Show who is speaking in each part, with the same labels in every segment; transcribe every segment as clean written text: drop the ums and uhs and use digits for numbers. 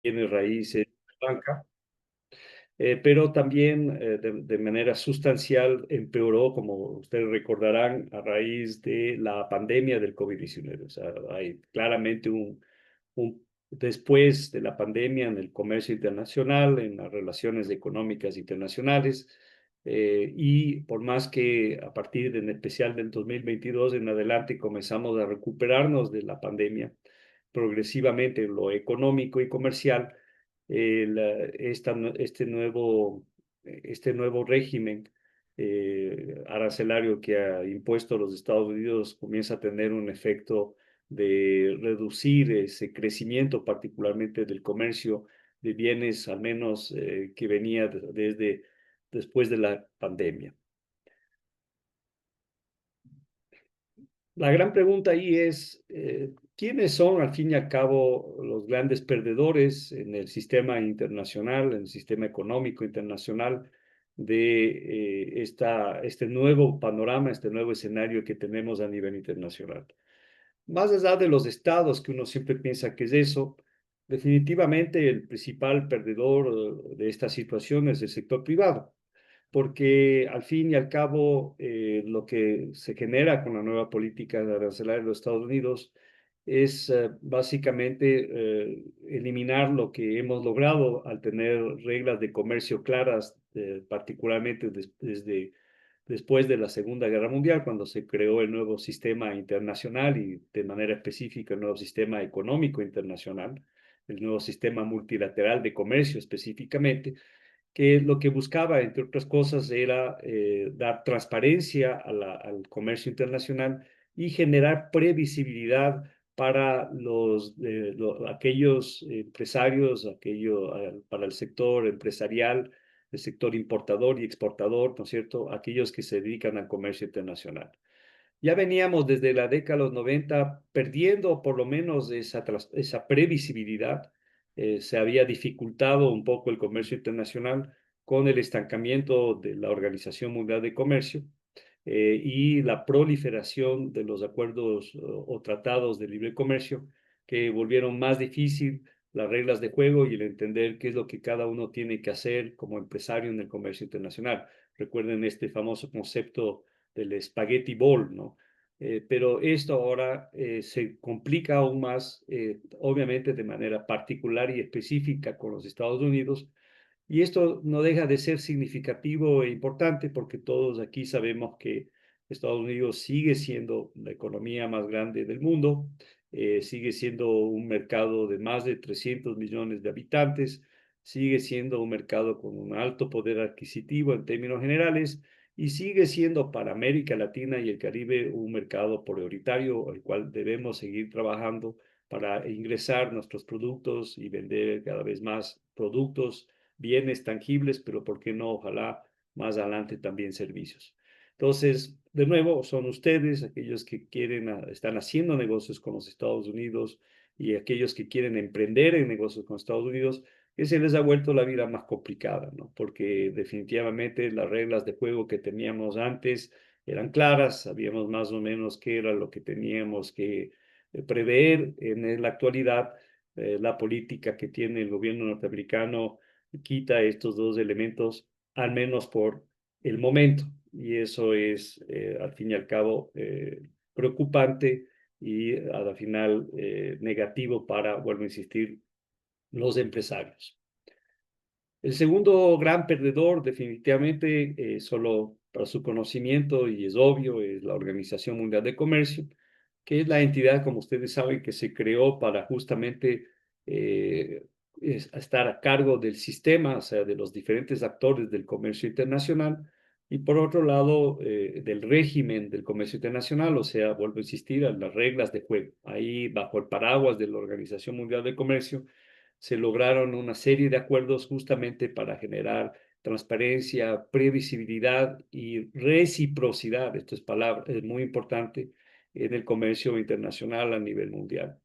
Speaker 1: tiene raíces banca, pero también de manera sustancial empeoró, como ustedes recordarán, a raíz de la pandemia del COVID-19. O sea, hay claramente después de la pandemia en el comercio internacional, en las relaciones económicas internacionales, y por más que a partir en especial del 2022 en adelante comenzamos a recuperarnos de la pandemia progresivamente en lo económico y comercial, este nuevo régimen arancelario que ha impuesto los Estados Unidos comienza a tener un efecto de reducir ese crecimiento, particularmente del comercio de bienes, al menos que venía desde después de la pandemia. La gran pregunta ahí es, ¿quiénes son al fin y al cabo los grandes perdedores en el sistema internacional, en el sistema económico internacional de este nuevo panorama, este nuevo escenario que tenemos a nivel internacional? Más allá de los estados, que uno siempre piensa que es eso, definitivamente el principal perdedor de esta situación es el sector privado, porque al fin y al cabo lo que se genera con la nueva política arancelaria de los Estados Unidos es básicamente eliminar lo que hemos logrado al tener reglas de comercio claras, particularmente desde después de la Segunda Guerra Mundial, cuando se creó el nuevo sistema internacional y de manera específica el nuevo sistema económico internacional, el nuevo sistema multilateral de comercio específicamente, que lo que buscaba, entre otras cosas, era dar transparencia al comercio internacional y generar previsibilidad para aquellos empresarios, para el sector empresarial, el sector importador y exportador, ¿no es cierto? Aquellos que se dedican al comercio internacional. Ya veníamos desde la década de los 90 perdiendo por lo menos esa previsibilidad. Se había dificultado un poco el comercio internacional con el estancamiento de la Organización Mundial de Comercio y la proliferación de los acuerdos o tratados de libre comercio que volvieron más difícil las reglas de juego y el entender qué es lo que cada uno tiene que hacer como empresario en el comercio internacional. Recuerden este famoso concepto del spaghetti ball, ¿no? Pero esto ahora se complica aún más, obviamente de manera particular y específica con los Estados Unidos, y esto no deja de ser significativo e importante porque todos aquí sabemos que Estados Unidos sigue siendo la economía más grande del mundo, sigue siendo un mercado de más de 300 millones de habitantes, sigue siendo un mercado con un alto poder adquisitivo en términos generales y sigue siendo para América Latina y el Caribe un mercado prioritario al cual debemos seguir trabajando para ingresar nuestros productos y vender cada vez más productos, bienes tangibles, pero por qué no, ojalá más adelante también servicios. Entonces, de nuevo, son ustedes aquellos que están haciendo negocios con los Estados Unidos y aquellos que quieren emprender en negocios con Estados Unidos, que se les ha vuelto la vida más complicada, ¿no? Porque definitivamente las reglas de juego que teníamos antes eran claras, sabíamos más o menos qué era lo que teníamos que prever. En la actualidad. La política que tiene el gobierno norteamericano quita estos dos elementos, al menos por el momento, y eso es, al fin y al cabo, preocupante y al final negativo para, vuelvo a insistir, los empresarios. El segundo gran perdedor, definitivamente, solo para su conocimiento, y es obvio, es la Organización Mundial de Comercio, que es la entidad, como ustedes saben, que se creó para justamente eh, estar a cargo del sistema, o sea, de los diferentes actores del comercio internacional, y por otro lado, del régimen del comercio internacional, o sea, vuelvo a insistir, a las reglas de juego. Ahí, bajo el paraguas de la Organización Mundial de Comercio, se lograron una serie de acuerdos justamente para generar transparencia, previsibilidad y reciprocidad. Esto es muy importante en el comercio internacional a nivel mundial.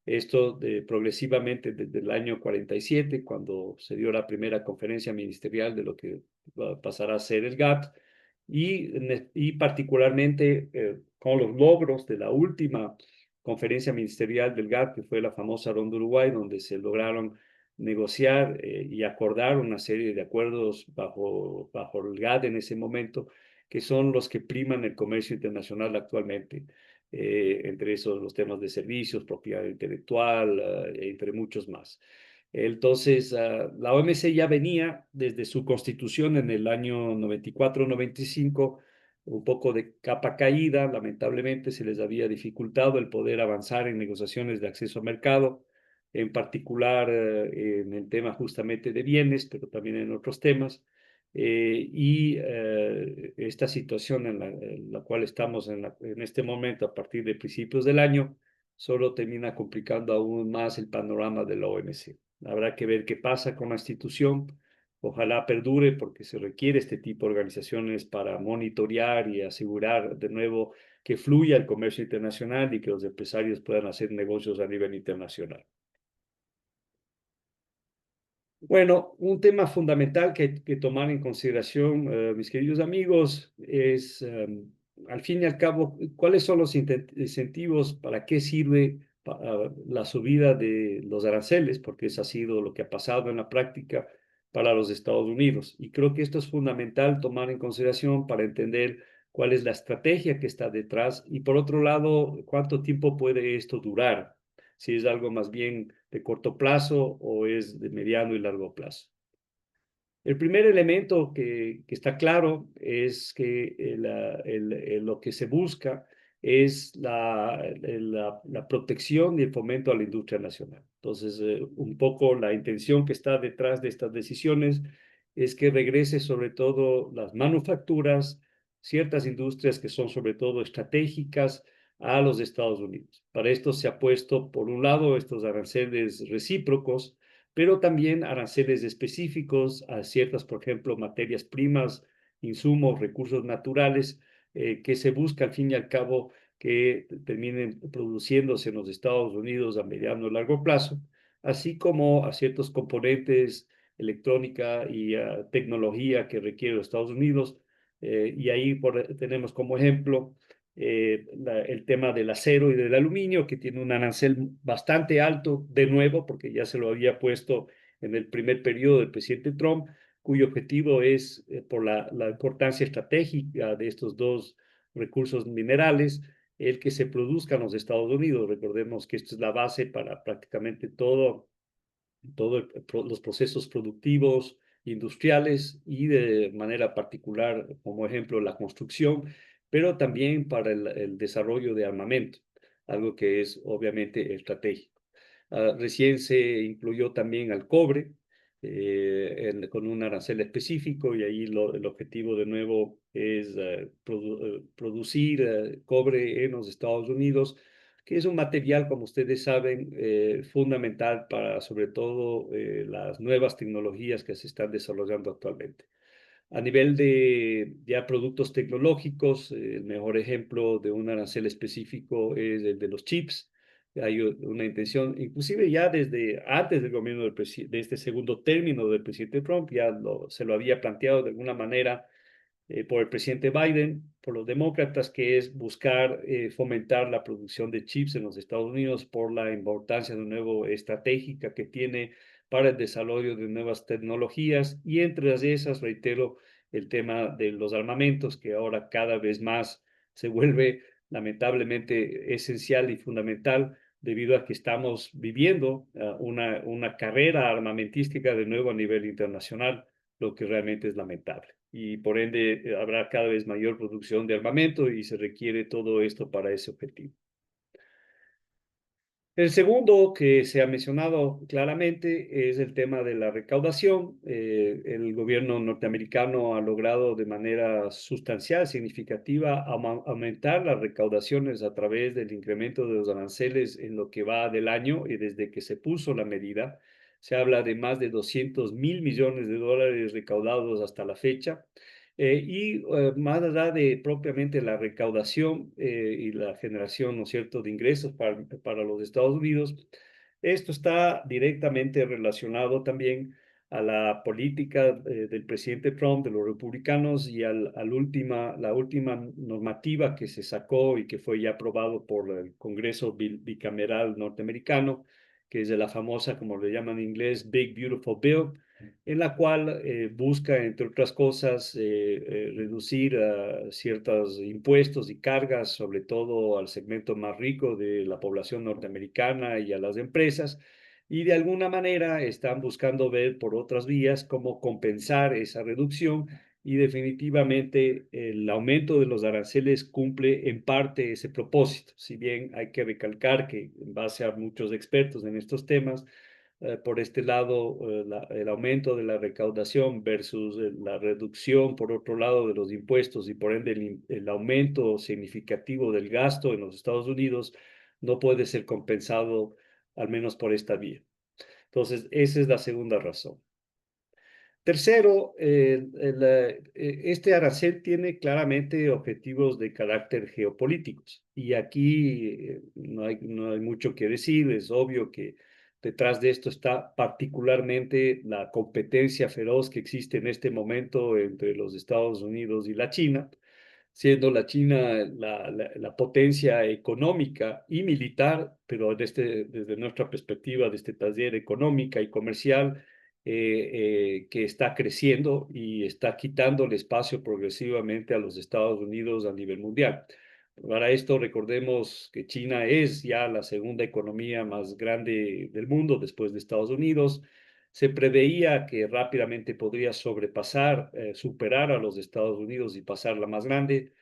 Speaker 1: Esto progresivamente desde el año 47, cuando se dio la primera conferencia ministerial de lo que pasará a ser el GATT, y particularmente con los logros de la última conferencia ministerial del GATT, que fue la famosa Ronda Uruguay, donde se lograron negociar y acordar una serie de acuerdos bajo el GATT en ese momento, que son los que priman el comercio internacional actualmente. Entre esos los temas de servicios, propiedad intelectual, entre muchos más. Entonces, la OMC ya venía desde su constitución en el año 94-95, un poco de capa caída. Lamentablemente se les había dificultado el poder avanzar en negociaciones de acceso a mercado, en particular en el tema justamente de bienes, pero también en otros temas. Esta situación en la cual estamos en este momento, a partir de principios del año, solo termina complicando aún más el panorama de la OMC. Habrá que ver qué pasa con la institución. Ojalá perdure porque se requiere este tipo de organizaciones para monitorear y asegurar de nuevo que fluya el comercio internacional y que los empresarios puedan hacer negocios a nivel internacional. Bueno, un tema fundamental que hay que tomar en consideración, mis queridos amigos, es, al fin y al cabo, cuáles son los incentivos, para qué sirve la subida de los aranceles, porque eso ha sido lo que ha pasado en la práctica para los Estados Unidos. Y creo que esto es fundamental tomar en consideración para entender cuál es la estrategia que está detrás y, por otro lado, cuánto tiempo puede esto durar, si es algo más bien de corto plazo o es de mediano y largo plazo. El primer elemento que está claro es que lo que se busca es la protección y el fomento a la industria nacional. Entonces, un poco la intención que está detrás de estas decisiones es que regrese sobre todo las manufacturas, ciertas industrias que son sobre todo estratégicas a los Estados Unidos. Para esto se ha puesto, por un lado, estos aranceles recíprocos, pero también aranceles específicos a ciertas, por ejemplo, materias primas, insumos, recursos naturales, que se busca al fin y al cabo que terminen produciéndose en los Estados Unidos a mediano y largo plazo, así como a ciertos componentes, electrónica y tecnología que requiere los Estados Unidos. Y ahí tenemos como ejemplo el tema del acero y del aluminio, que tiene un arancel bastante alto, de nuevo, porque ya se lo había puesto en el primer periodo del presidente Trump, cuyo objetivo es, por la importancia estratégica de estos dos recursos minerales, el que se produzca en los Estados Unidos. Recordemos que esto es la base para prácticamente todos los procesos productivos, industriales y de manera particular, como ejemplo, la construcción, pero también para el desarrollo de armamento, algo que es obviamente estratégico. Recién se incluyó también al cobre con un arancel específico, y ahí el objetivo de nuevo es producir cobre en los Estados Unidos, que es un material, como ustedes saben, fundamental para sobre todo las nuevas tecnologías que se están desarrollando actualmente. A nivel de ya productos tecnológicos, el mejor ejemplo de un arancel específico es el de los chips. Hay una intención, inclusive ya desde antes del gobierno de este segundo término del presidente Trump, ya se lo había planteado de alguna manera por el presidente Biden, por los demócratas, que es buscar fomentar la producción de chips en los Estados Unidos por la importancia de nuevo estratégica que tiene para el desarrollo de nuevas tecnologías, y entre esas, reitero, el tema de los armamentos, que ahora cada vez más se vuelve lamentablemente esencial y fundamental, debido a que estamos viviendo una carrera armamentística de nuevo a nivel internacional, lo que realmente es lamentable. Y por ende habrá cada vez mayor producción de armamento y se requiere todo esto para ese objetivo. El segundo que se ha mencionado claramente es el tema de la recaudación. El gobierno norteamericano ha logrado de manera sustancial, significativa, aumentar las recaudaciones a través del incremento de los aranceles en lo que va del año, y desde que se puso la medida. Se habla de más de 200.000 millones de dólares recaudados hasta la fecha. Más allá de propiamente la recaudación y la generación, ¿no es cierto?, de ingresos para los Estados Unidos, esto está directamente relacionado también a la política del presidente Trump, de los republicanos, y la última normativa que se sacó y que fue ya aprobado por el Congreso bicameral norteamericano, que es de la famosa, como le llaman en inglés, Big Beautiful Bill, en la cual busca, entre otras cosas, reducir ciertos impuestos y cargas, sobre todo al segmento más rico de la población norteamericana y a las empresas, y de alguna manera están buscando ver por otras vías cómo compensar esa reducción y definitivamente el aumento de los aranceles cumple en parte ese propósito. Si bien hay que recalcar que en base a muchos expertos en estos temas, por este lado, el aumento de la recaudación versus la reducción, por otro lado, de los impuestos y por ende el aumento significativo del gasto en los Estados Unidos no puede ser compensado, al menos por esta vía. Entonces, esa es la segunda razón. Tercero, este arancel tiene claramente objetivos de carácter geopolíticos y aquí no hay mucho que decir, es obvio que detrás de esto está particularmente la competencia feroz que existe en este momento entre los Estados Unidos y la China, siendo la China la potencia económica y militar, pero desde nuestra perspectiva, de este taller económica y comercial, que está creciendo y está quitando el espacio progresivamente a los Estados Unidos a nivel mundial. Para esto, recordemos que China es ya la segunda economía más grande del mundo después de Estados Unidos. Se preveía que rápidamente podría sobrepasar, superar a los Estados Unidos y pasar la más grande.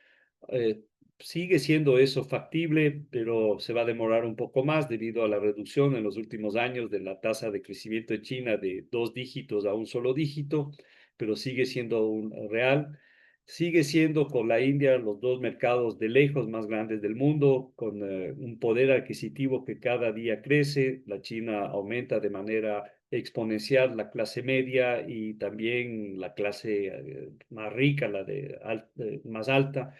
Speaker 1: Eh, Sigue siendo eso factible, pero se va a demorar un poco más debido a la reducción en los últimos años de la tasa de crecimiento en China de 2 dígitos a un solo dígito, pero sigue siendo real. Sigue siendo con la India los dos mercados de lejos más grandes del mundo, con un poder adquisitivo que cada día crece. La China aumenta de manera exponencial la clase media y también la clase más rica, más alta.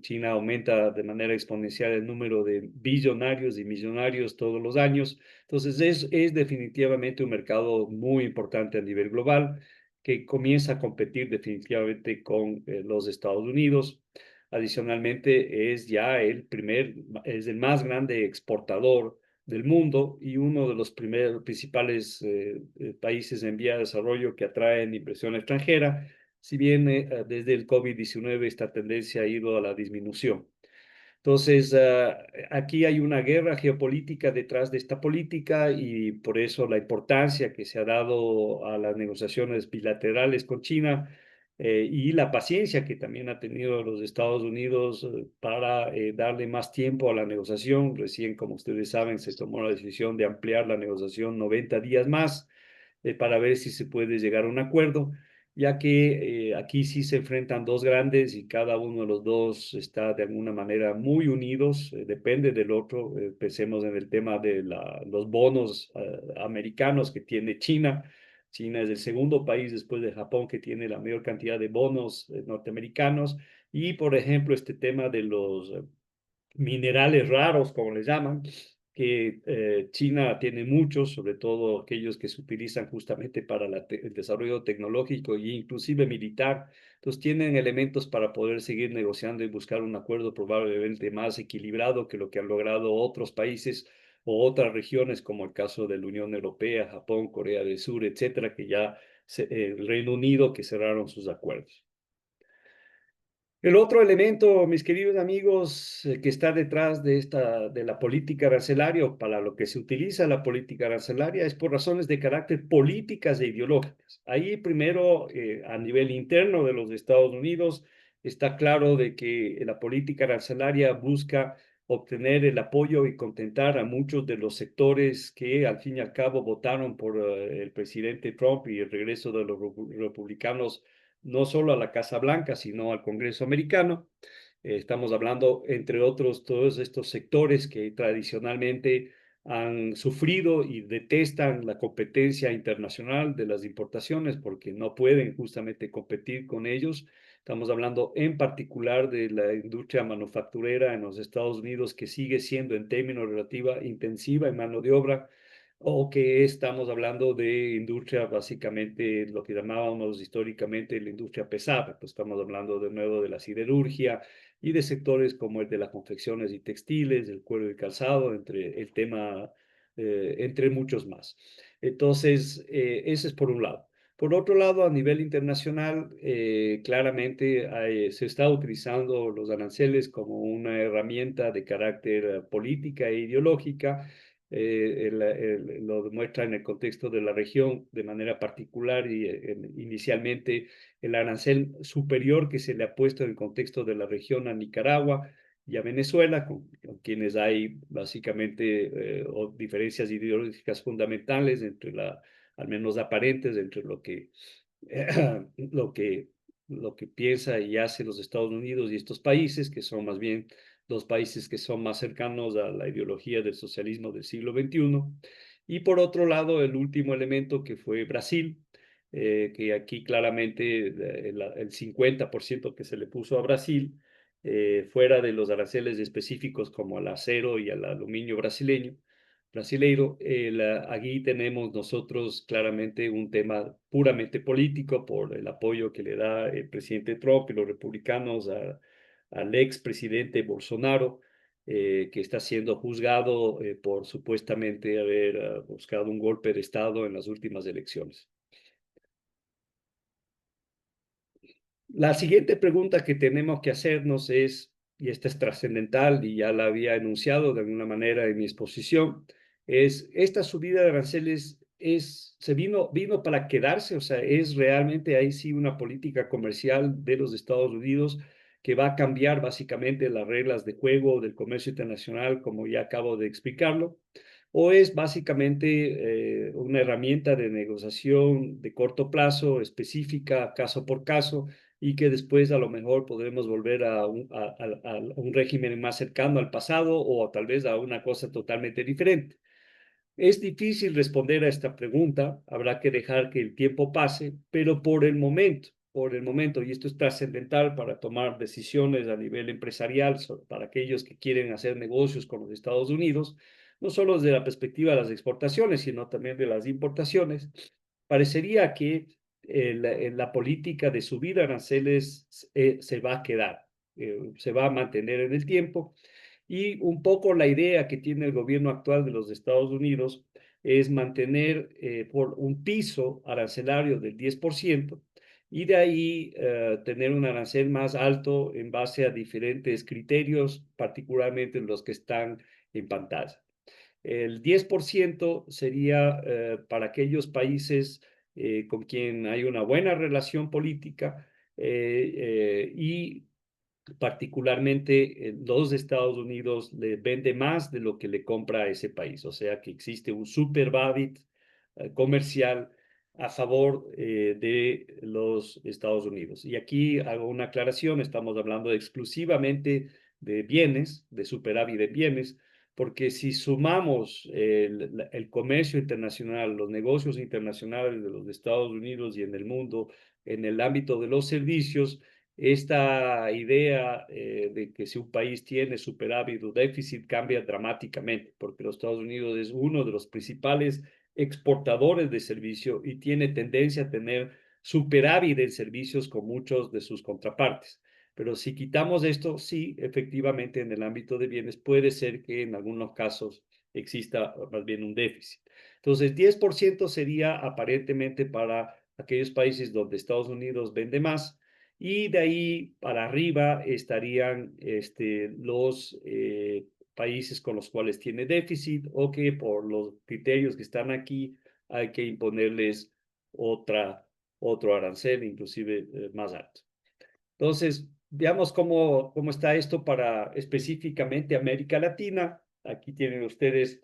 Speaker 1: China aumenta de manera exponencial el número de billonarios y millonarios todos los años. Entonces es definitivamente un mercado muy importante a nivel global que comienza a competir definitivamente con los Estados Unidos. Adicionalmente, es el más grande exportador del mundo y uno de los principales países en vía de desarrollo que atraen inversión extranjera, si bien desde el COVID-19 esta tendencia ha ido a la disminución. Entonces, aquí hay una guerra geopolítica detrás de esta política y por eso la importancia que se ha dado a las negociaciones bilaterales con China y la paciencia que también ha tenido los Estados Unidos para darle más tiempo a la negociación. Recién, como ustedes saben, se tomó la decisión de ampliar la negociación 90 días más para ver si se puede llegar a un acuerdo, ya que aquí sí se enfrentan dos grandes y cada uno de los dos está de alguna manera muy unidos, depende del otro. Pensemos en el tema de los bonos americanos que tiene China. China es el segundo país después de Japón que tiene la mayor cantidad de bonos norteamericanos. Y, por ejemplo, este tema de los minerales raros, como les llaman, que China tiene muchos, sobre todo aquellos que se utilizan justamente para el desarrollo tecnológico e inclusive militar. Entonces tienen elementos para poder seguir negociando y buscar un acuerdo probablemente más equilibrado que lo que han logrado otros países o otras regiones, como el caso de la Unión Europea, Japón, Corea del Sur, etcétera, el Reino Unido, que cerraron sus acuerdos. El otro elemento, mis queridos amigos, que está detrás de la política arancelaria o para lo que se utiliza la política arancelaria es por razones de carácter políticas e ideológicas. Ahí primero, a nivel interno de los Estados Unidos, está claro de que la política arancelaria busca obtener el apoyo y contentar a muchos de los sectores que al fin y al cabo votaron por el presidente Trump y el regreso de los republicanos no solo a la Casa Blanca, sino al Congreso americano. Estamos hablando, entre otros, todos estos sectores que tradicionalmente han sufrido y detestan la competencia internacional de las importaciones porque no pueden justamente competir con ellos. Estamos hablando en particular de la industria manufacturera en los Estados Unidos que sigue siendo en términos relativos intensiva en mano de obra, o que estamos hablando de industria, básicamente lo que llamábamos históricamente la industria pesada, pues estamos hablando de nuevo de la siderurgia y de sectores como el de las confecciones y textiles, el cuero y calzado, entre el tema entre muchos más. Entonces, ese es por un lado. Por otro lado, a nivel internacional, claramente se está utilizando los aranceles como una herramienta de carácter política e ideológica. Lo demuestra en el contexto de la región de manera particular y inicialmente el arancel superior que se le ha puesto en el contexto de la región a Nicaragua y a Venezuela, con quienes hay básicamente diferencias ideológicas fundamentales entre al menos aparentes, entre lo que, lo que piensa y hace los Estados Unidos y estos países, que son más bien dos países que son más cercanos a la ideología del socialismo del siglo XXI. Y por otro lado, el último elemento que fue Brasil, que aquí claramente el 50% que se le puso a Brasil, fuera de los aranceles específicos como al acero y al aluminio brasileiro, aquí tenemos nosotros claramente un tema puramente político por el apoyo que le da el presidente Trump y los republicanos al expresidente Bolsonaro, que está siendo juzgado por supuestamente haber buscado un golpe de Estado en las últimas elecciones. La siguiente pregunta que tenemos que hacernos es, y esta es trascendental y ya la había enunciado de alguna manera en mi exposición, es, ¿esta subida de aranceles vino para quedarse? O sea, ¿es realmente ahí sí una política comercial de los Estados Unidos que va a cambiar básicamente las reglas de juego del comercio internacional, como ya acabo de explicarlo? ¿O es básicamente una herramienta de negociación de corto plazo, específica, caso por caso, y que después a lo mejor podremos volver a un régimen más cercano al pasado o tal vez a una cosa totalmente diferente? Es difícil responder a esta pregunta, habrá que dejar que el tiempo pase, pero por el momento, y esto es trascendental para tomar decisiones a nivel empresarial, para aquellos que quieren hacer negocios con los Estados Unidos, no solo desde la perspectiva de las exportaciones, sino también de las importaciones, parecería que la política de subida de aranceles se va a quedar, se va a mantener en el tiempo. Y un poco la idea que tiene el gobierno actual de los Estados Unidos es mantener por un piso arancelario del 10% y de ahí tener un arancel más alto en base a diferentes criterios, particularmente los que están en pantalla. El 10% sería para aquellos países con quien hay una buena relación política y particularmente los Estados Unidos le vende más de lo que le compra a ese país, o sea que existe un superávit comercial a favor de los Estados Unidos. Y aquí hago una aclaración, estamos hablando exclusivamente de bienes, de superávit de bienes, porque si sumamos el comercio internacional, los negocios internacionales de los Estados Unidos y en el mundo, en el ámbito de los servicios, esta idea de que si un país tiene superávit o déficit cambia dramáticamente, porque los Estados Unidos es uno de los principales exportadores de servicio y tiene tendencia a tener superávit en servicios con muchos de sus contrapartes. Pero si quitamos esto, sí, efectivamente en el ámbito de bienes puede ser que en algunos casos exista más bien un déficit. Entonces, 10% sería aparentemente para aquellos países donde Estados Unidos vende más y de ahí para arriba estarían los países con los cuales tiene déficit o que por los criterios que están aquí hay que imponerles otro arancel, inclusive más alto. Entonces, veamos cómo está esto para específicamente América Latina. Aquí tienen ustedes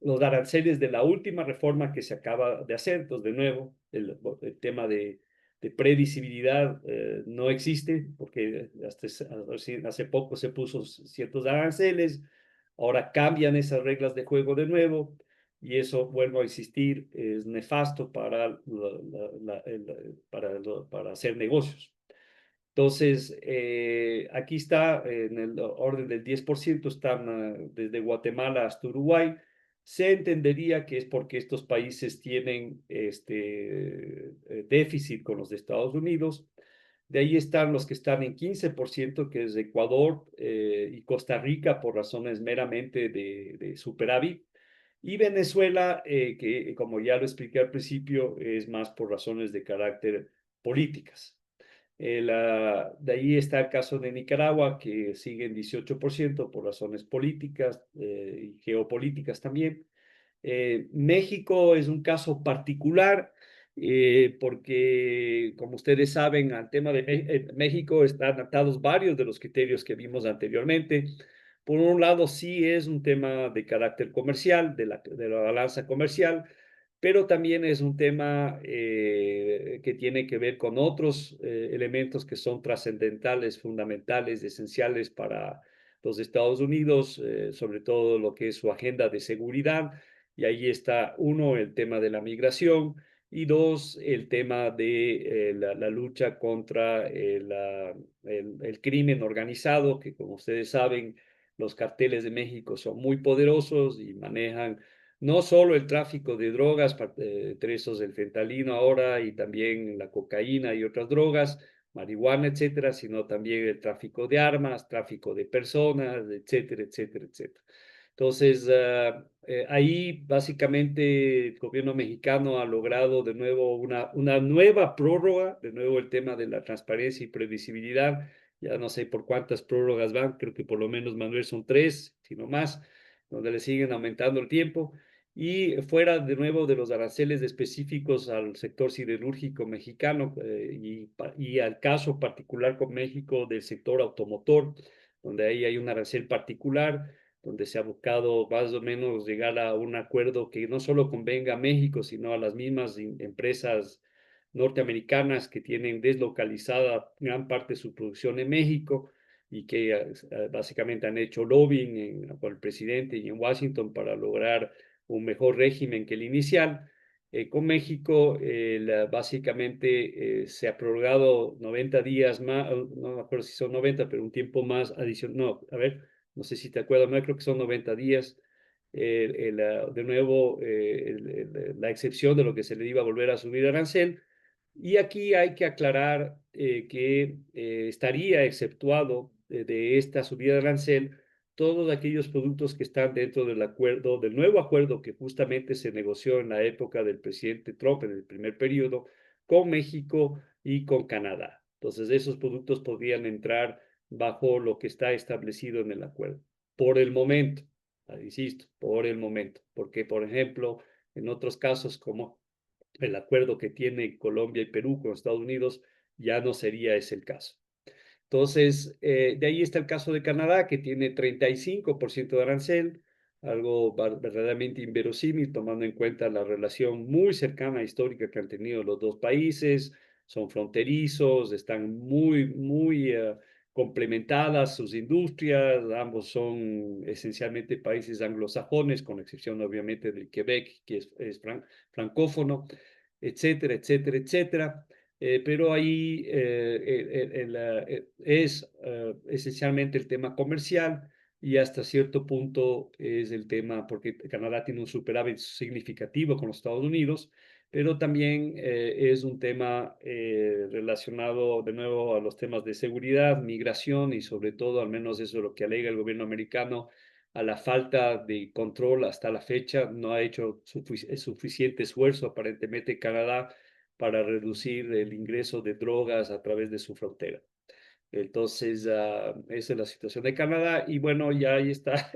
Speaker 1: los aranceles de la última reforma que se acaba de hacer. Entonces, de nuevo, el tema de previsibilidad no existe porque hasta hace poco se puso ciertos aranceles, ahora cambian esas reglas de juego de nuevo y eso, vuelvo a insistir, es nefasto para hacer negocios. Entonces, aquí está en el orden del 10%, están desde Guatemala hasta Uruguay. Se entendería que es porque estos países tienen déficit con los de Estados Unidos. De ahí están los que están en 15%, que es Ecuador y Costa Rica por razones meramente de superávit. Y Venezuela, que como ya lo expliqué al principio, es más por razones de carácter políticas. De ahí está el caso de Nicaragua, que sigue en 18% por razones políticas y geopolíticas también. México es un caso particular porque, como ustedes saben, al tema de México están atados varios de los criterios que vimos anteriormente. Por un lado, sí es un tema de carácter comercial, de la balanza comercial, pero también es un tema que tiene que ver con otros elementos que son trascendentales, fundamentales, esenciales para los Estados Unidos, sobre todo lo que es su agenda de seguridad. Y ahí está, uno, el tema de la migración y dos, el tema de la lucha contra el crimen organizado, que como ustedes saben, los carteles de México son muy poderosos y manejan no solo el tráfico de drogas, entre esos el fentanilo ahora y también la cocaína y otras drogas, marihuana, etcétera, sino también el tráfico de armas, tráfico de personas, etcétera, etcétera, etcétera. Entonces, ahí básicamente el gobierno mexicano ha logrado de nuevo una nueva prórroga, de nuevo el tema de la transparencia y previsibilidad. Ya no sé por cuántas prórrogas van, creo que por lo menos, Manuel, son tres, sino más, donde le siguen aumentando el tiempo. Y fuera de nuevo de los aranceles específicos al sector siderúrgico mexicano y al caso particular con México del sector automotor, donde ahí hay un arancel particular donde se ha buscado más o menos llegar a un acuerdo que no solo convenga a México, sino a las mismas empresas norteamericanas que tienen deslocalizada gran parte de su producción en México y que básicamente han hecho lobbying con el presidente y en Washington para lograr un mejor régimen que el inicial. Con México, básicamente se ha prorrogado 90 días más, no me acuerdo si son 90, pero un tiempo más adicional. No, a ver, no sé si te acuerdas, no creo que son 90 días. De nuevo, la excepción de lo que se le iba a volver a subir arancel. Y aquí hay que aclarar que estaría exceptuado de esta subida de arancel todos aquellos productos que están dentro del acuerdo, del nuevo acuerdo que justamente se negoció en la época del presidente Trump en el primer periodo con México y con Canadá. Entonces, esos productos podrían entrar bajo lo que está establecido en el acuerdo. Por el momento, insisto, por el momento, porque, por ejemplo, en otros casos como el acuerdo que tiene Colombia y Perú con Estados Unidos, ya no sería ese el caso. Entonces, de ahí está el caso de Canadá, que tiene 35% de arancel, algo verdaderamente inverosímil, tomando en cuenta la relación muy cercana histórica que han tenido los dos países, son fronterizos, están muy complementadas sus industrias, ambos son esencialmente países anglosajones, con excepción obviamente del Quebec, que es francófono, etcétera, etcétera, etcétera. Pero ahí es esencialmente el tema comercial y hasta cierto punto es el tema, porque Canadá tiene un superávit significativo con los Estados Unidos, pero también es un tema relacionado de nuevo a los temas de seguridad, migración y sobre todo, al menos eso es lo que alega el gobierno americano, a la falta de control hasta la fecha. No ha hecho suficiente esfuerzo aparentemente Canadá para reducir el ingreso de drogas a través de su frontera. Entonces, esa es la situación de Canadá y bueno, ya ahí está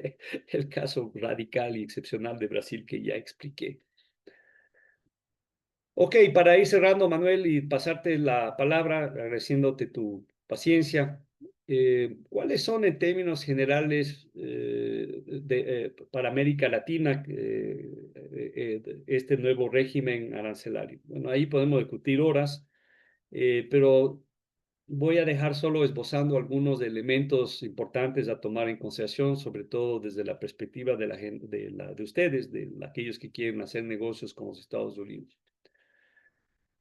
Speaker 1: el caso radical y excepcional de Brasil que ya expliqué. Ok, para ir cerrando, Manuel, y pasarte la palabra, agradeciéndote tu paciencia, ¿cuáles son en términos generales para América Latina este nuevo régimen arancelario? Bueno, ahí podemos discutir horas, pero voy a dejar solo esbozando algunos elementos importantes a tomar en consideración, sobre todo desde la perspectiva de ustedes, de aquellos que quieren hacer negocios con los Estados Unidos.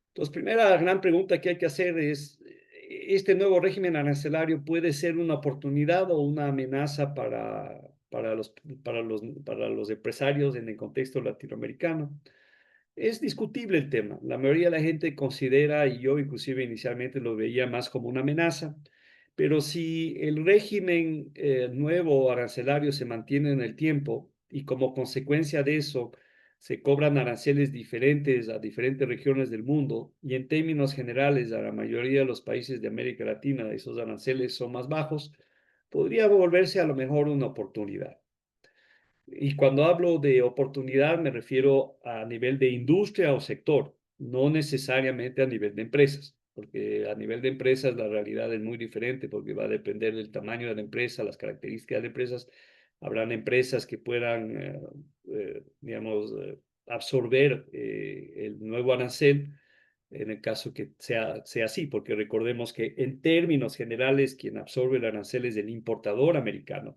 Speaker 1: Entonces, primera gran pregunta que hay que hacer es, ¿este nuevo régimen arancelario puede ser una oportunidad o una amenaza para los empresarios en el contexto latinoamericano? Es discutible el tema. La mayoría de la gente considera, y yo inclusive inicialmente lo veía más como una amenaza, pero si el régimen nuevo arancelario se mantiene en el tiempo, y como consecuencia de eso se cobran aranceles diferentes a diferentes regiones del mundo y en términos generales a la mayoría de los países de América Latina esos aranceles son más bajos, podría volverse a lo mejor una oportunidad. Y cuando hablo de oportunidad me refiero a nivel de industria o sector, no necesariamente a nivel de empresas, porque a nivel de empresas la realidad es muy diferente porque va a depender del tamaño de la empresa, las características de empresas. Habrán empresas que puedan, digamos, absorber el nuevo arancel en el caso que sea así, porque recordemos que en términos generales quien absorbe el arancel es el importador americano.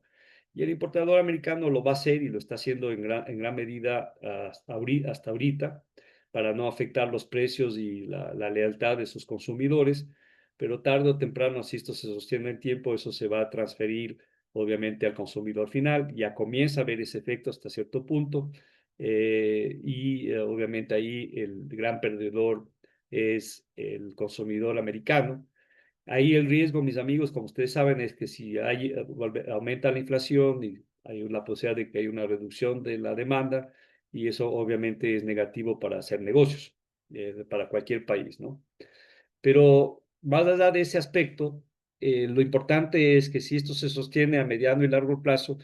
Speaker 1: Y el importador americano lo va a hacer y lo está haciendo en gran medida hasta ahorita para no afectar los precios y la lealtad de sus consumidores, pero tarde o temprano, si esto se sostiene en el tiempo, eso se va a transferir obviamente al consumidor final, ya comienza a ver ese efecto hasta cierto punto, obviamente ahí el gran perdedor es el consumidor americano. Ahí el riesgo, mis amigos, como ustedes saben, es que si aumenta la inflación y hay la posibilidad de que haya una reducción de la demanda, y eso obviamente es negativo para hacer negocios, para cualquier país, ¿no? Pero más allá de ese aspecto, lo importante es que si esto se sostiene a mediano y largo plazo,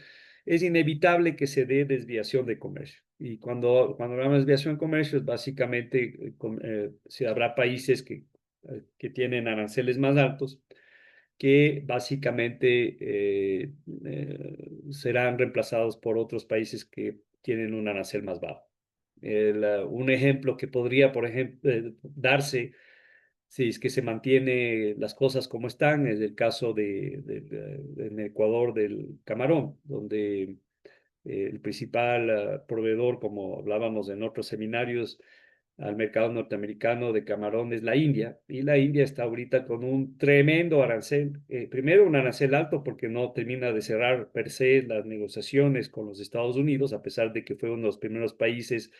Speaker 1: es inevitable que se dé desviación de comercio. Y cuando hablamos de desviación de comercio, es básicamente si habrá países que tienen aranceles más altos, que básicamente serán reemplazados por otros países que tienen un arancel más bajo. Un ejemplo que podría, por ejemplo, darse si es que se mantiene las cosas como están, es el caso en Ecuador del camarón, donde el principal proveedor, como hablábamos en otros seminarios, al mercado norteamericano de camarón es la India, y la India está ahorita con un tremendo arancel. Primero, un arancel alto porque no termina de cerrar per se las negociaciones con los Estados Unidos, a pesar de que fue uno de los primeros países,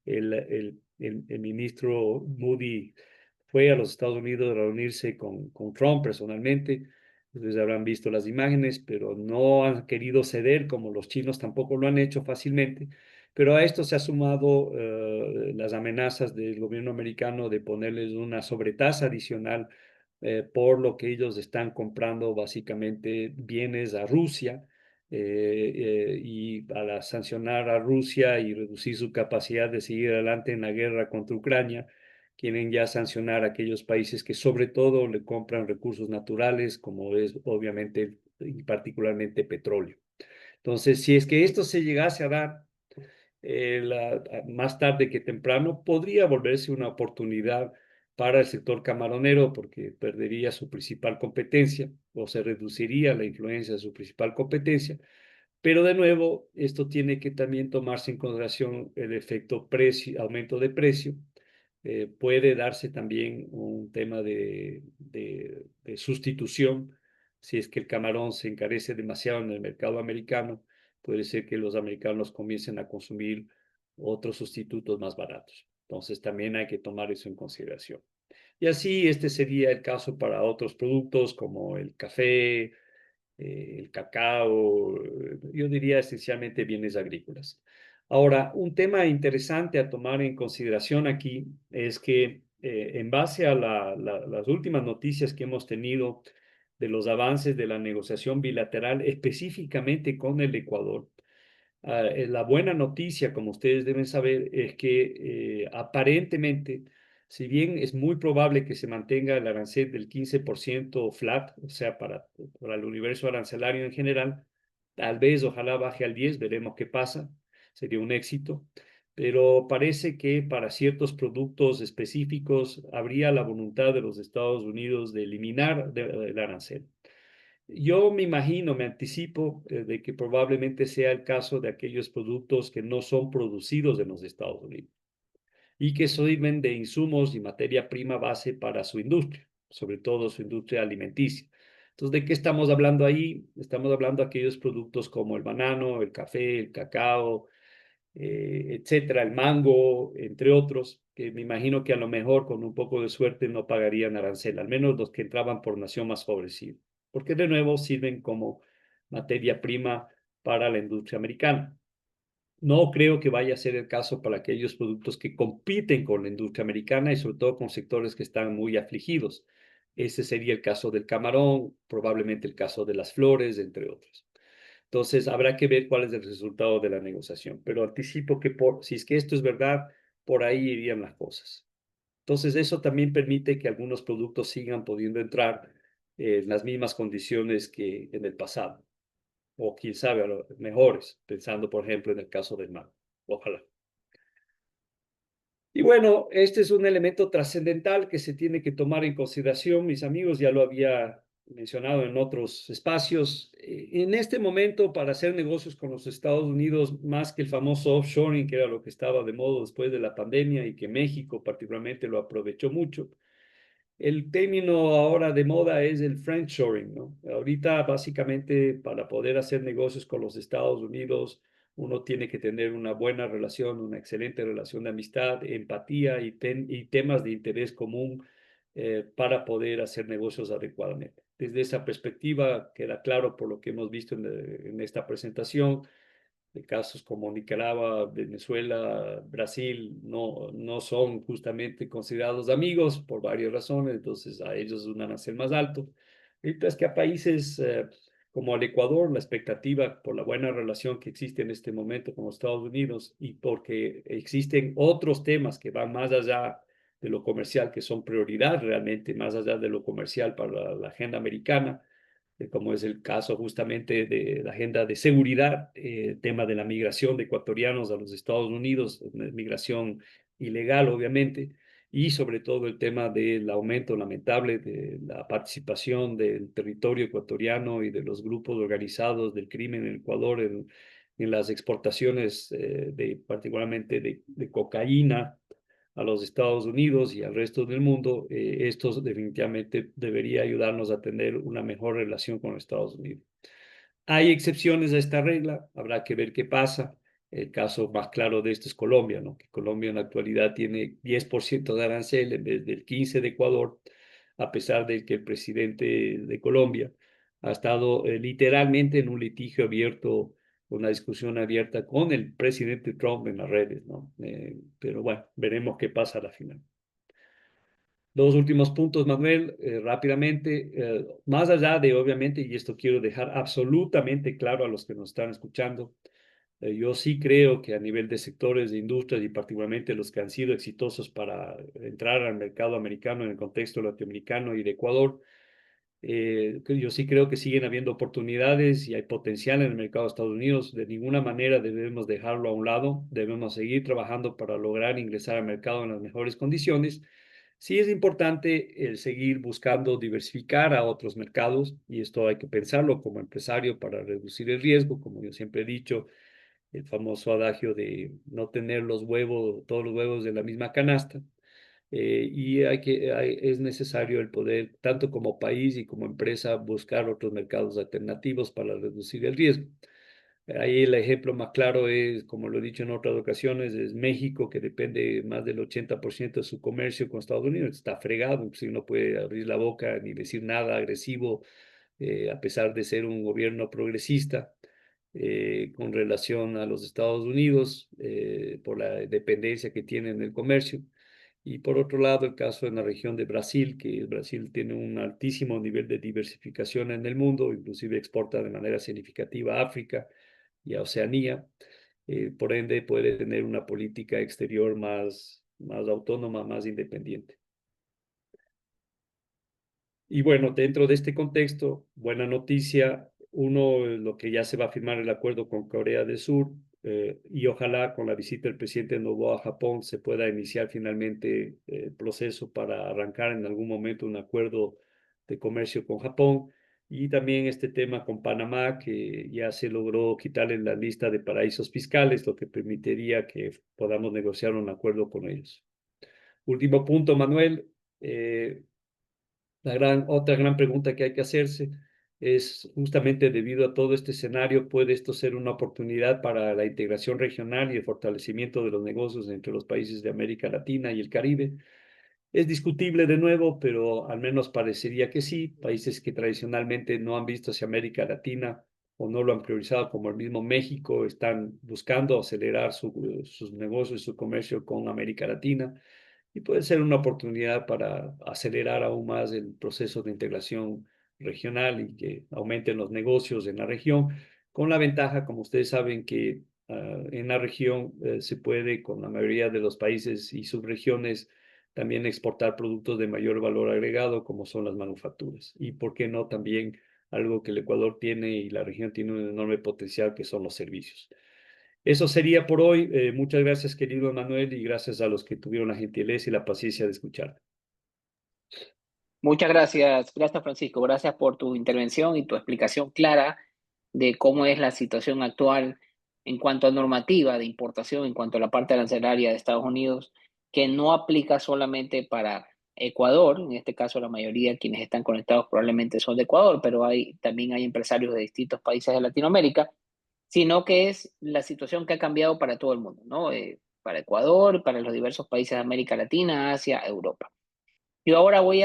Speaker 1: el ministro Moody fue a los Estados Unidos a reunirse con Trump personalmente. Ustedes habrán visto las imágenes, pero no han querido ceder, como los chinos tampoco lo han hecho fácilmente. Pero a esto se ha sumado las amenazas del gobierno americano de ponerles una sobretasa adicional por lo que ellos están comprando básicamente bienes a Rusia. Y al sancionar a Rusia y reducir su capacidad de seguir adelante en la guerra contra Ucrania, quieren ya sancionar a aquellos países que sobre todo le compran recursos naturales, como es obviamente y particularmente petróleo. Entonces, si es que esto se llegase a dar más tarde que temprano, podría volverse una oportunidad para el sector camaronero porque perdería su principal competencia o se reduciría la influencia de su principal competencia. Pero de nuevo, esto tiene que también tomarse en consideración el efecto precio, aumento de precio. Puede darse también un tema de sustitución. Si es que el camarón se encarece demasiado en el mercado americano, puede ser que los americanos comiencen a consumir otros sustitutos más baratos. Entonces también hay que tomar eso en consideración. Y así este sería el caso para otros productos como el café, el cacao, yo diría esencialmente bienes agrícolas. Ahora, un tema interesante a tomar en consideración aquí es que en base a las últimas noticias que hemos tenido de los avances de la negociación bilateral, específicamente con el Ecuador, la buena noticia, como ustedes deben saber, es que aparentemente, si bien es muy probable que se mantenga el arancel del 15% flat, o sea, para el universo arancelario en general, tal vez, ojalá baje al 10, veremos qué pasa, sería un éxito, pero parece que para ciertos productos específicos habría la voluntad de los Estados Unidos de eliminar el arancel. Yo me imagino, me anticipo de que probablemente sea el caso de aquellos productos que no son producidos en los Estados Unidos y que sirven de insumos y materia prima base para su industria, sobre todo su industria alimenticia. Entonces, ¿de qué estamos hablando ahí? Estamos hablando de aquellos productos como el banano, el café, el cacao, etcétera, el mango, entre otros, que me imagino que a lo mejor con un poco de suerte no pagarían arancel, al menos los que entraban por nación más favorecida, porque de nuevo sirven como materia prima para la industria americana. No creo que vaya a ser el caso para aquellos productos que compiten con la industria americana y sobre todo con sectores que están muy afligidos. Ese sería el caso del camarón, probablemente el caso de las flores, entre otros. Entonces, habrá que ver cuál es el resultado de la negociación. Pero anticipo que si es que esto es verdad, por ahí irían las cosas. Entonces, eso también permite que algunos productos sigan pudiendo entrar en las mismas condiciones que en el pasado, o quién sabe, a lo mejores, pensando, por ejemplo, en el caso del mar. Ojalá. Y bueno, este es un elemento trascendental que se tiene que tomar en consideración, mis amigos, ya lo había mencionado en otros espacios. En este momento, para hacer negocios con los Estados Unidos, más que el famoso offshoring, que era lo que estaba de moda después de la pandemia y que México particularmente lo aprovechó mucho, el término ahora de moda es el friendshoring, ¿no? Ahorita, básicamente, para poder hacer negocios con los Estados Unidos, uno tiene que tener una buena relación, una excelente relación de amistad, empatía y temas de interés común para poder hacer negocios adecuadamente. Desde esa perspectiva, queda claro por lo que hemos visto en esta presentación, de casos como Nicaragua, Venezuela, Brasil, no son justamente considerados amigos por varias razones, entonces a ellos un arancel más alto. Mientras que a países como el Ecuador, la expectativa por la buena relación que existe en este momento con los Estados Unidos y porque existen otros temas que van más allá de lo comercial, que son prioridad realmente, más allá de lo comercial para la agenda americana, como es el caso justamente de la agenda de seguridad, el tema de la migración de ecuatorianos a los Estados Unidos, migración ilegal, obviamente, y sobre todo el tema del aumento lamentable de la participación del territorio ecuatoriano y de los grupos organizados del crimen en Ecuador en las exportaciones particularmente de cocaína a los Estados Unidos y al resto del mundo, esto definitivamente debería ayudarnos a tener una mejor relación con los Estados Unidos. Hay excepciones a esta regla, habrá que ver qué pasa. El caso más claro de esto es Colombia, ¿no? Que Colombia en la actualidad tiene 10% de arancel en vez del 15% de Ecuador, a pesar de que el presidente de Colombia ha estado literalmente en un litigio abierto, una discusión abierta con el presidente Trump en las redes, ¿no? Pero bueno, veremos qué pasa a la final. Dos últimos puntos, Manuel, rápidamente, más allá de, obviamente, y esto quiero dejar absolutamente claro a los que nos están escuchando, yo sí creo que a nivel de sectores de industrias y particularmente los que han sido exitosos para entrar al mercado americano en el contexto latinoamericano y de Ecuador, yo sí creo que siguen habiendo oportunidades y hay potencial en el mercado de Estados Unidos. De ninguna manera debemos dejarlo a un lado, debemos seguir trabajando para lograr ingresar al mercado en las mejores condiciones. Sí es importante el seguir buscando diversificar a otros mercados y esto hay que pensarlo como empresario para reducir el riesgo, como yo siempre he dicho, el famoso adagio de no tener los huevos, todos los huevos de la misma canasta. Y es necesario el poder, tanto como país y como empresa, buscar otros mercados alternativos para reducir el riesgo. Ahí el ejemplo más claro es, como lo he dicho en otras ocasiones, es México, que depende más del 80% de su comercio con Estados Unidos. Está fregado, si no puede abrir la boca ni decir nada agresivo, a pesar de ser un gobierno progresista, con relación a los Estados Unidos, por la dependencia que tiene en el comercio. Y por otro lado, el caso en la región de Brasil, que Brasil tiene un altísimo nivel de diversificación en el mundo, inclusive exporta de manera significativa a África y a Oceanía. Por ende, puede tener una política exterior más autónoma, más independiente. Y bueno, dentro de este contexto, buena noticia, uno, lo que ya se va a firmar el acuerdo con Corea del Sur, y ojalá con la visita del presidente Noboa a Japón se pueda iniciar finalmente el proceso para arrancar en algún momento un acuerdo de comercio con Japón. Y también este tema con Panamá, que ya se logró quitarle la lista de paraísos fiscales, lo que permitiría que podamos negociar un acuerdo con ellos. Último punto, Manuel. Otra gran pregunta que hay que hacerse es justamente debido a todo este escenario, ¿puede esto ser una oportunidad para la integración regional y el fortalecimiento de los negocios entre los países de América Latina y el Caribe? Es discutible de nuevo, pero al menos parecería que sí. Países que tradicionalmente no han visto hacia América Latina o no lo han priorizado, como el mismo México, están buscando acelerar sus negocios y su comercio con América Latina y puede ser una oportunidad para acelerar aún más el proceso de integración regional y que aumenten los negocios en la región, con la ventaja, como ustedes saben, que en la región se puede, con la mayoría de los países y subregiones, también exportar productos de mayor valor agregado, como son las manufacturas. Y por qué no también algo que el Ecuador tiene y la región tiene un enorme potencial, que son los servicios. Eso sería por hoy. Muchas gracias, querido Manuel, y gracias a los que tuvieron la gentileza y la paciencia de escuchar.
Speaker 2: Muchas gracias, gracias Francisco, gracias por tu intervención y tu explicación clara de cómo es la situación actual en cuanto a normativa de importación, en cuanto a la parte arancelaria de Estados Unidos, que no aplica solamente para Ecuador. En este caso la mayoría de quienes están conectados probablemente son de Ecuador, pero también hay empresarios de distintos países de Latinoamérica, sino que es la situación que ha cambiado para todo el mundo, ¿no? Para Ecuador, para los diversos países de América Latina, Asia, Europa. Yo ahora voy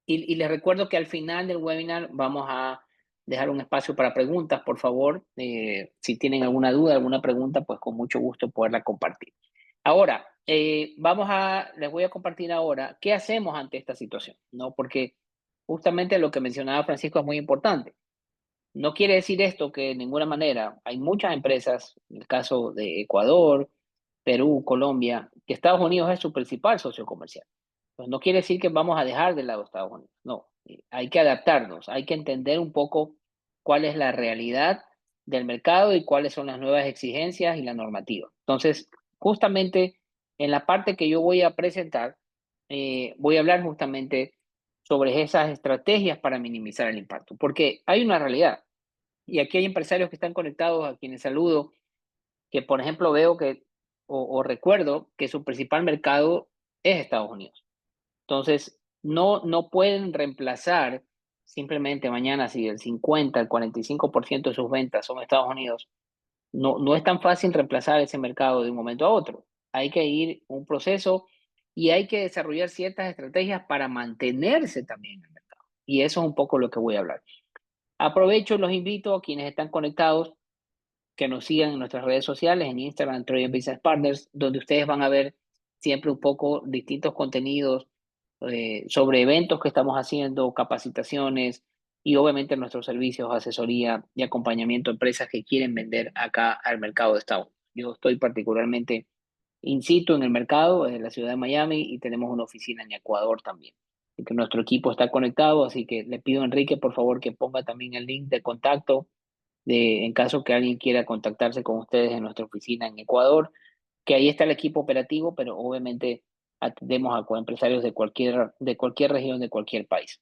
Speaker 2: y les recuerdo que al final del webinar vamos a dejar un espacio para preguntas, por favor. Si tienen alguna duda, alguna pregunta, pues con mucho gusto poderla compartir. Ahora, les voy a compartir ahora qué hacemos ante esta situación, ¿no? Porque justamente lo que mencionaba Francisco es muy importante. No quiere decir esto que de ninguna manera hay muchas empresas, en el caso de Ecuador, Perú, Colombia, que Estados Unidos es su principal socio comercial. Pues no quiere decir que vamos a dejar de lado Estados Unidos, no. Hay que adaptarnos, hay que entender un poco cuál es la realidad del mercado y cuáles son las nuevas exigencias y la normativa. Entonces, justamente en la parte que yo voy a presentar, voy a hablar justamente sobre esas estrategias para minimizar el impacto, porque hay una realidad. Y aquí hay empresarios que están conectados, a quienes saludo, que por ejemplo veo que, o recuerdo que su principal mercado es Estados Unidos. Entonces, no pueden reemplazar simplemente mañana si el 50, el 45% de sus ventas son Estados Unidos. No es tan fácil reemplazar ese mercado de un momento a otro. Hay que ir un proceso y hay que desarrollar ciertas estrategias para mantenerse también en el mercado. Y eso es un poco lo que voy a hablar. Aprovecho y los invito a quienes están conectados que nos sigan en nuestras redes sociales, en Instagram, Trojan Business Partners, donde ustedes van a ver siempre un poco distintos contenidos sobre eventos que estamos haciendo, capacitaciones y obviamente nuestros servicios, asesoría y acompañamiento a empresas que quieren vender acá al mercado de Estados Unidos. Yo estoy particularmente in situ en el mercado, en la ciudad de Miami, y tenemos una oficina en Ecuador también. Así que nuestro equipo está conectado, así que le pido a Enrique, por favor, que ponga también el link de contacto en caso que alguien quiera contactarse con ustedes en nuestra oficina en Ecuador, que ahí está el equipo operativo, pero obviamente atendemos a empresarios de cualquier región, de cualquier país.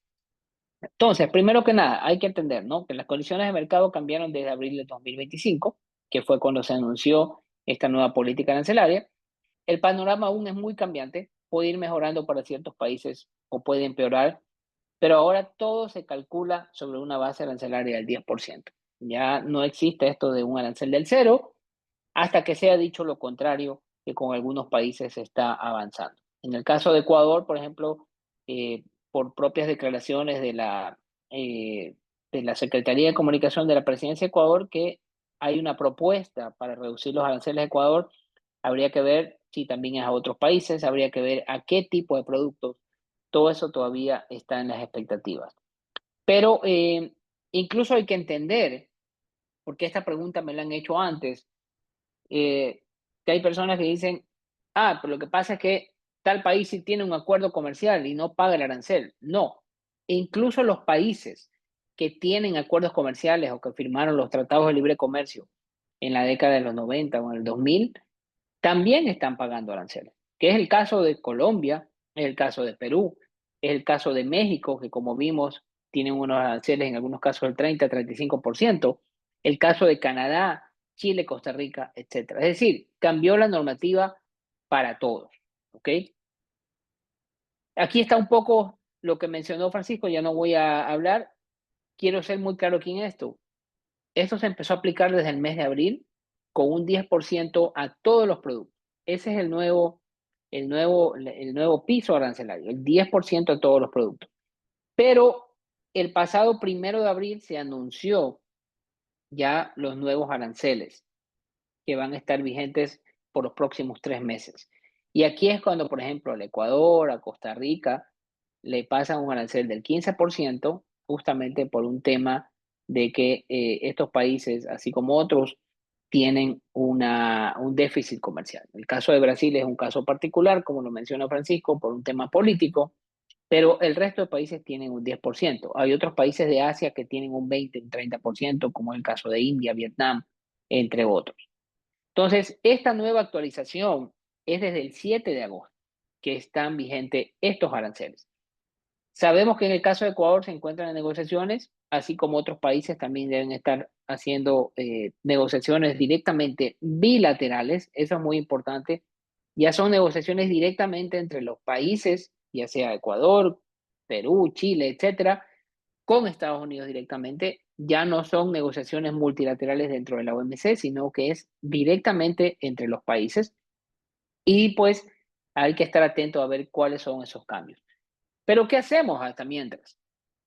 Speaker 2: Entonces, primero que nada, hay que entender, ¿no?, que las condiciones de mercado cambiaron desde abril de 2025, que fue cuando se anunció esta nueva política arancelaria. El panorama aún es muy cambiante, puede ir mejorando para ciertos países o puede empeorar, pero ahora todo se calcula sobre una base arancelaria del 10%. Ya no existe esto de un arancel del cero hasta que sea dicho lo contrario, que con algunos países se está avanzando. En el caso de Ecuador, por ejemplo, por propias declaraciones de la Secretaría de Comunicación de la Presidencia de Ecuador, que hay una propuesta para reducir los aranceles de Ecuador. Habría que ver si también es a otros países, habría que ver a qué tipo de productos. Todo eso todavía está en las expectativas. Pero incluso hay que entender, porque esta pregunta me la han hecho antes, que hay personas que dicen, pero lo que pasa es que tal país sí tiene un acuerdo comercial y no paga el arancel. No, e incluso los países que tienen acuerdos comerciales o que firmaron los tratados de libre comercio en la década de los 90 o en el 2000, también están pagando aranceles, que es el caso de Colombia, es el caso de Perú, es el caso de México, que como vimos tienen unos aranceles en algunos casos del 30-35%, el caso de Canadá, Chile, Costa Rica, etcétera. Es decir, cambió la normativa para todos, ¿ok? Aquí está un poco lo que mencionó Francisco, ya no voy a hablar. Quiero ser muy claro aquí en esto. Esto se empezó a aplicar desde el mes de abril con un 10% a todos los productos. Ese es el nuevo piso arancelario, el 10% a todos los productos. Pero el pasado 1 de abril se anunció ya los nuevos aranceles que van a estar vigentes por los próximos 3 meses. Y aquí es cuando, por ejemplo, al Ecuador, a Costa Rica, le pasan un arancel del 15%, justamente por un tema de que estos países, así como otros, tienen un déficit comercial. El caso de Brasil es un caso particular, como lo menciona Francisco, por un tema político, pero el resto de países tienen un 10%. Hay otros países de Asia que tienen un 20, un 30%, como es el caso de India, Vietnam, entre otros. Entonces, esta nueva actualización es desde el 7 de agosto que están vigentes estos aranceles. Sabemos que en el caso de Ecuador se encuentran en negociaciones, así como otros países también deben estar haciendo negociaciones directamente bilaterales. Eso es muy importante. Ya son negociaciones directamente entre los países, ya sea Ecuador, Perú, Chile, etcétera, con Estados Unidos directamente. Ya no son negociaciones multilaterales dentro de la OMC, sino que es directamente entre los países. Y pues hay que estar atento a ver cuáles son esos cambios. Pero ¿qué hacemos hasta mientras?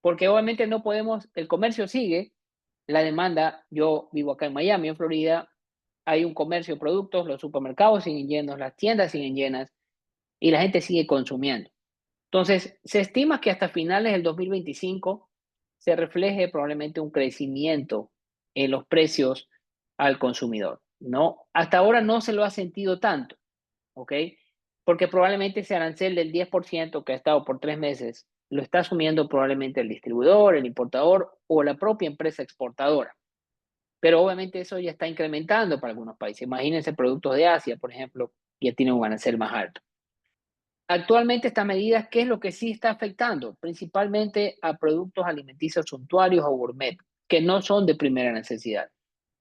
Speaker 2: Porque obviamente no podemos, el comercio sigue, la demanda, yo vivo acá en Miami, en Florida, hay un comercio de productos, los supermercados siguen llenos, las tiendas siguen llenas y la gente sigue consumiendo. Entonces, se estima que hasta finales del 2025 se refleje probablemente un crecimiento en los precios al consumidor, ¿no? Hasta ahora no se lo ha sentido tanto, ¿ok? Porque probablemente ese arancel del 10% que ha estado por 3 meses lo está asumiendo probablemente el distribuidor, el importador o la propia empresa exportadora. Pero obviamente eso ya está incrementando para algunos países. Imagínense productos de Asia, por ejemplo, que ya tienen un arancel más alto. Actualmente estas medidas, ¿qué es lo que sí está afectando? Principalmente a productos alimenticios suntuarios o gourmet, que no son de primera necesidad,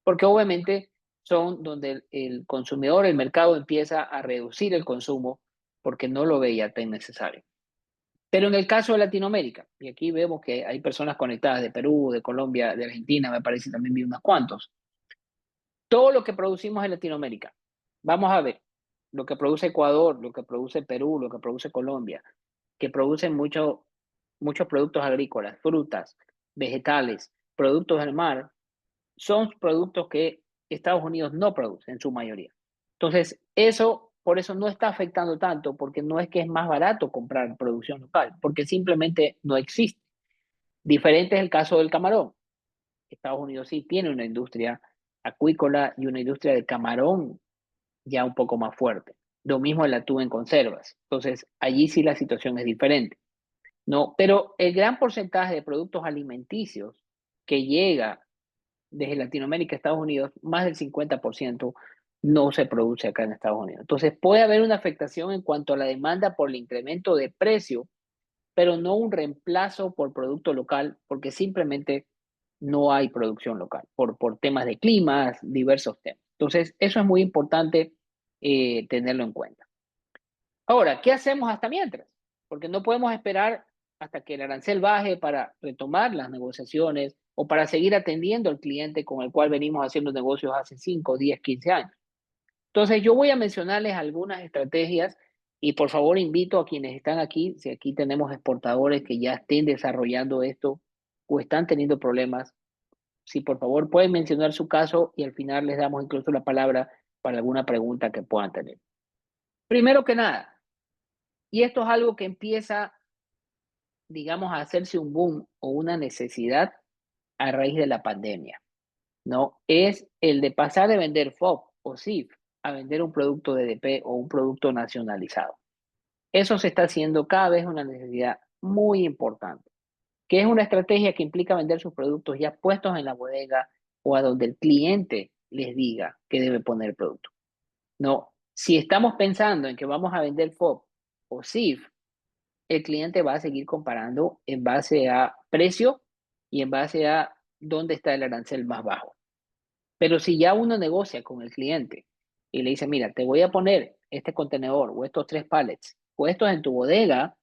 Speaker 2: porque obviamente son donde el consumidor, el mercado empieza a reducir el consumo porque no lo veía tan necesario. Pero en el caso de Latinoamérica, y aquí vemos que hay personas conectadas de Perú, de Colombia, de Argentina, me parece también vi unos cuantos, todo lo que producimos en Latinoamérica, vamos a ver, lo que produce Ecuador, lo que produce Perú, lo que produce Colombia, que producen muchos productos agrícolas, frutas, vegetales, productos del mar, son productos que Estados Unidos no produce en su mayoría. Entonces, eso, por eso no está afectando tanto, porque no es que es más barato comprar producción local, porque simplemente no existe. Diferente es el caso del camarón. Estados Unidos sí tiene una industria acuícola y una industria de camarón ya un poco más fuerte. Lo mismo el atún en conservas. Entonces, allí sí la situación es diferente. No, pero el gran porcentaje de productos alimenticios que llega desde Latinoamérica a Estados Unidos, más del 50% no se produce acá en Estados Unidos. Entonces puede haber una afectación en cuanto a la demanda por el incremento de precio, pero no un reemplazo por producto local, porque simplemente no hay producción local, por temas de climas, diversos temas. Entonces, eso es muy importante tenerlo en cuenta. Ahora, ¿qué hacemos hasta mientras? Porque no podemos esperar hasta que el arancel baje para retomar las negociaciones o para seguir atendiendo al cliente con el cual venimos haciendo negocios hace 5, 10, 15 años. Entonces, yo voy a mencionarles algunas estrategias y por favor invito a quienes están aquí, si aquí tenemos exportadores que ya estén desarrollando esto o están teniendo problemas, si por favor pueden mencionar su caso y al final les damos incluso la palabra para alguna pregunta que puedan tener. Primero que nada, y esto es algo que empieza, digamos, a hacerse un boom o una necesidad a raíz de la pandemia, ¿no? Es el de pasar de vender FOB o SIF a vender un producto DDP o un producto nacionalizado. Eso se está haciendo cada vez una necesidad muy importante, que es una estrategia que implica vender sus productos ya puestos en la bodega o a donde el cliente les diga que debe poner el producto. No, si estamos pensando en que vamos a vender FOB o SIF, el cliente va a seguir comparando en base a precio y en base a dónde está el arancel más bajo. Pero si ya uno negocia con el cliente y le dice, mira, te voy a poner este contenedor o estos 3 pallets puestos en tu bodega,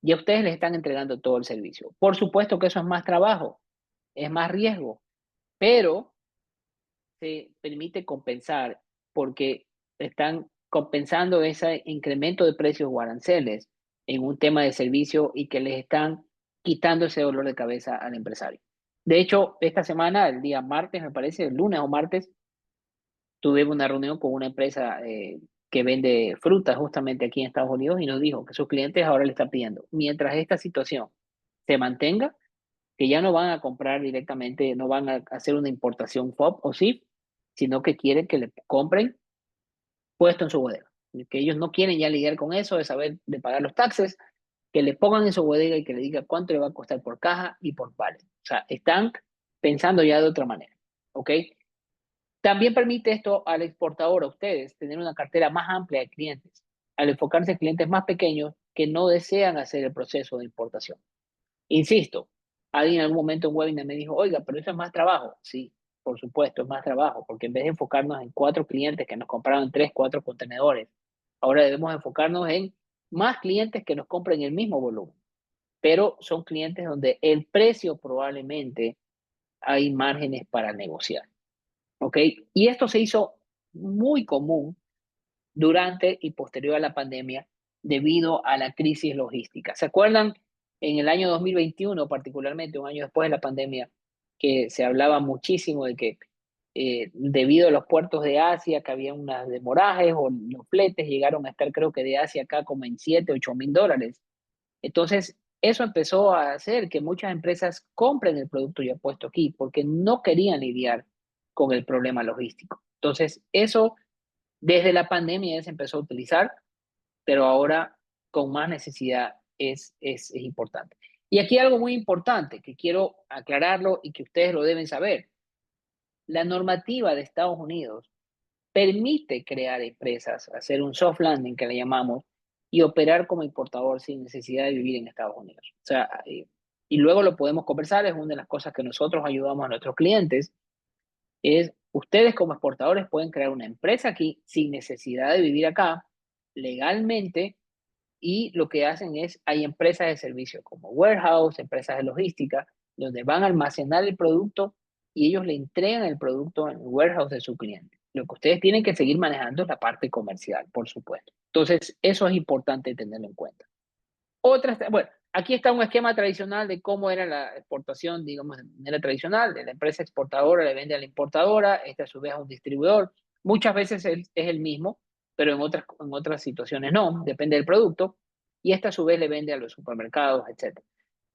Speaker 2: ya ustedes les están entregando todo el servicio. Por supuesto que eso es más trabajo, es más riesgo, pero se permite compensar porque están compensando ese incremento de precios o aranceles en un tema de servicio y que les están quitando ese dolor de cabeza al empresario. De hecho, esta semana, el día martes, me parece, el lunes o martes, tuve una reunión con una empresa que vende frutas justamente aquí en Estados Unidos y nos dijo que sus clientes ahora le están pidiendo, mientras esta situación se mantenga, que ya no van a comprar directamente, no van a hacer una importación FOB o SIF, sino que quieren que le compren puesto en su bodega. Que ellos no quieren ya lidiar con eso, de saber de pagar los taxes, que le pongan en su bodega y que le diga cuánto le va a costar por caja y por pallet. O sea, están pensando ya de otra manera. ¿Ok? También permite esto al exportador, a ustedes, tener una cartera más amplia de clientes, al enfocarse en clientes más pequeños que no desean hacer el proceso de importación. Insisto, alguien en algún momento en webinar me dijo, oiga, pero eso es más trabajo. Sí, por supuesto, es más trabajo, porque en vez de enfocarnos en 4 clientes que nos compraron 3, 4 contenedores, ahora debemos enfocarnos en más clientes que nos compren el mismo volumen, pero son clientes donde el precio probablemente hay márgenes para negociar. ¿Ok? Y esto se hizo muy común durante y posterior a la pandemia debido a la crisis logística. ¿Se acuerdan en el año 2021, particularmente un año después de la pandemia, que se hablaba muchísimo de que debido a los puertos de Asia, que había unas demorajes o los fletes llegaron a estar creo que de Asia acá como en 7, 8 mil dólares? Entonces, eso empezó a hacer que muchas empresas compren el producto ya puesto aquí porque no querían lidiar con el problema logístico. Entonces, eso desde la pandemia ya se empezó a utilizar, pero ahora con más necesidad es importante. Y aquí algo muy importante que quiero aclararlo y que ustedes lo deben saber. La normativa de Estados Unidos permite crear empresas, hacer un soft landing que le llamamos, y operar como importador sin necesidad de vivir en Estados Unidos. O sea, y luego lo podemos conversar, es una de las cosas que nosotros ayudamos a nuestros clientes, es ustedes como exportadores pueden crear una empresa aquí sin necesidad de vivir acá legalmente y lo que hacen es, hay empresas de servicio como warehouse, empresas de logística, donde van a almacenar el producto y ellos le entregan el producto en el warehouse de su cliente. Lo que ustedes tienen que seguir manejando es la parte comercial, por supuesto. Entonces, eso es importante tenerlo en cuenta. Bueno, aquí está un esquema tradicional de cómo era la exportación, digamos, de manera tradicional, de la empresa exportadora le vende a la importadora, este a su vez a un distribuidor. Muchas veces es el mismo, pero en otras situaciones no, depende del producto, y este a su vez le vende a los supermercados, etcétera.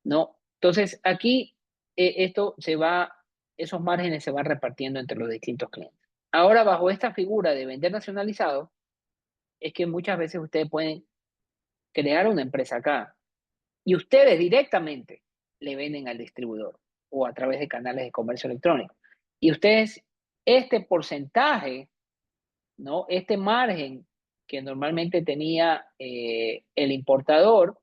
Speaker 2: ¿No? Entonces, aquí esto se va, esos márgenes se van repartiendo entre los distintos clientes. Ahora, bajo esta figura de vender nacionalizado, es que muchas veces ustedes pueden crear una empresa acá, y ustedes directamente le venden al distribuidor o a través de canales de comercio electrónico. Y ustedes, este porcentaje, ¿no? Este margen que normalmente tenía el importador,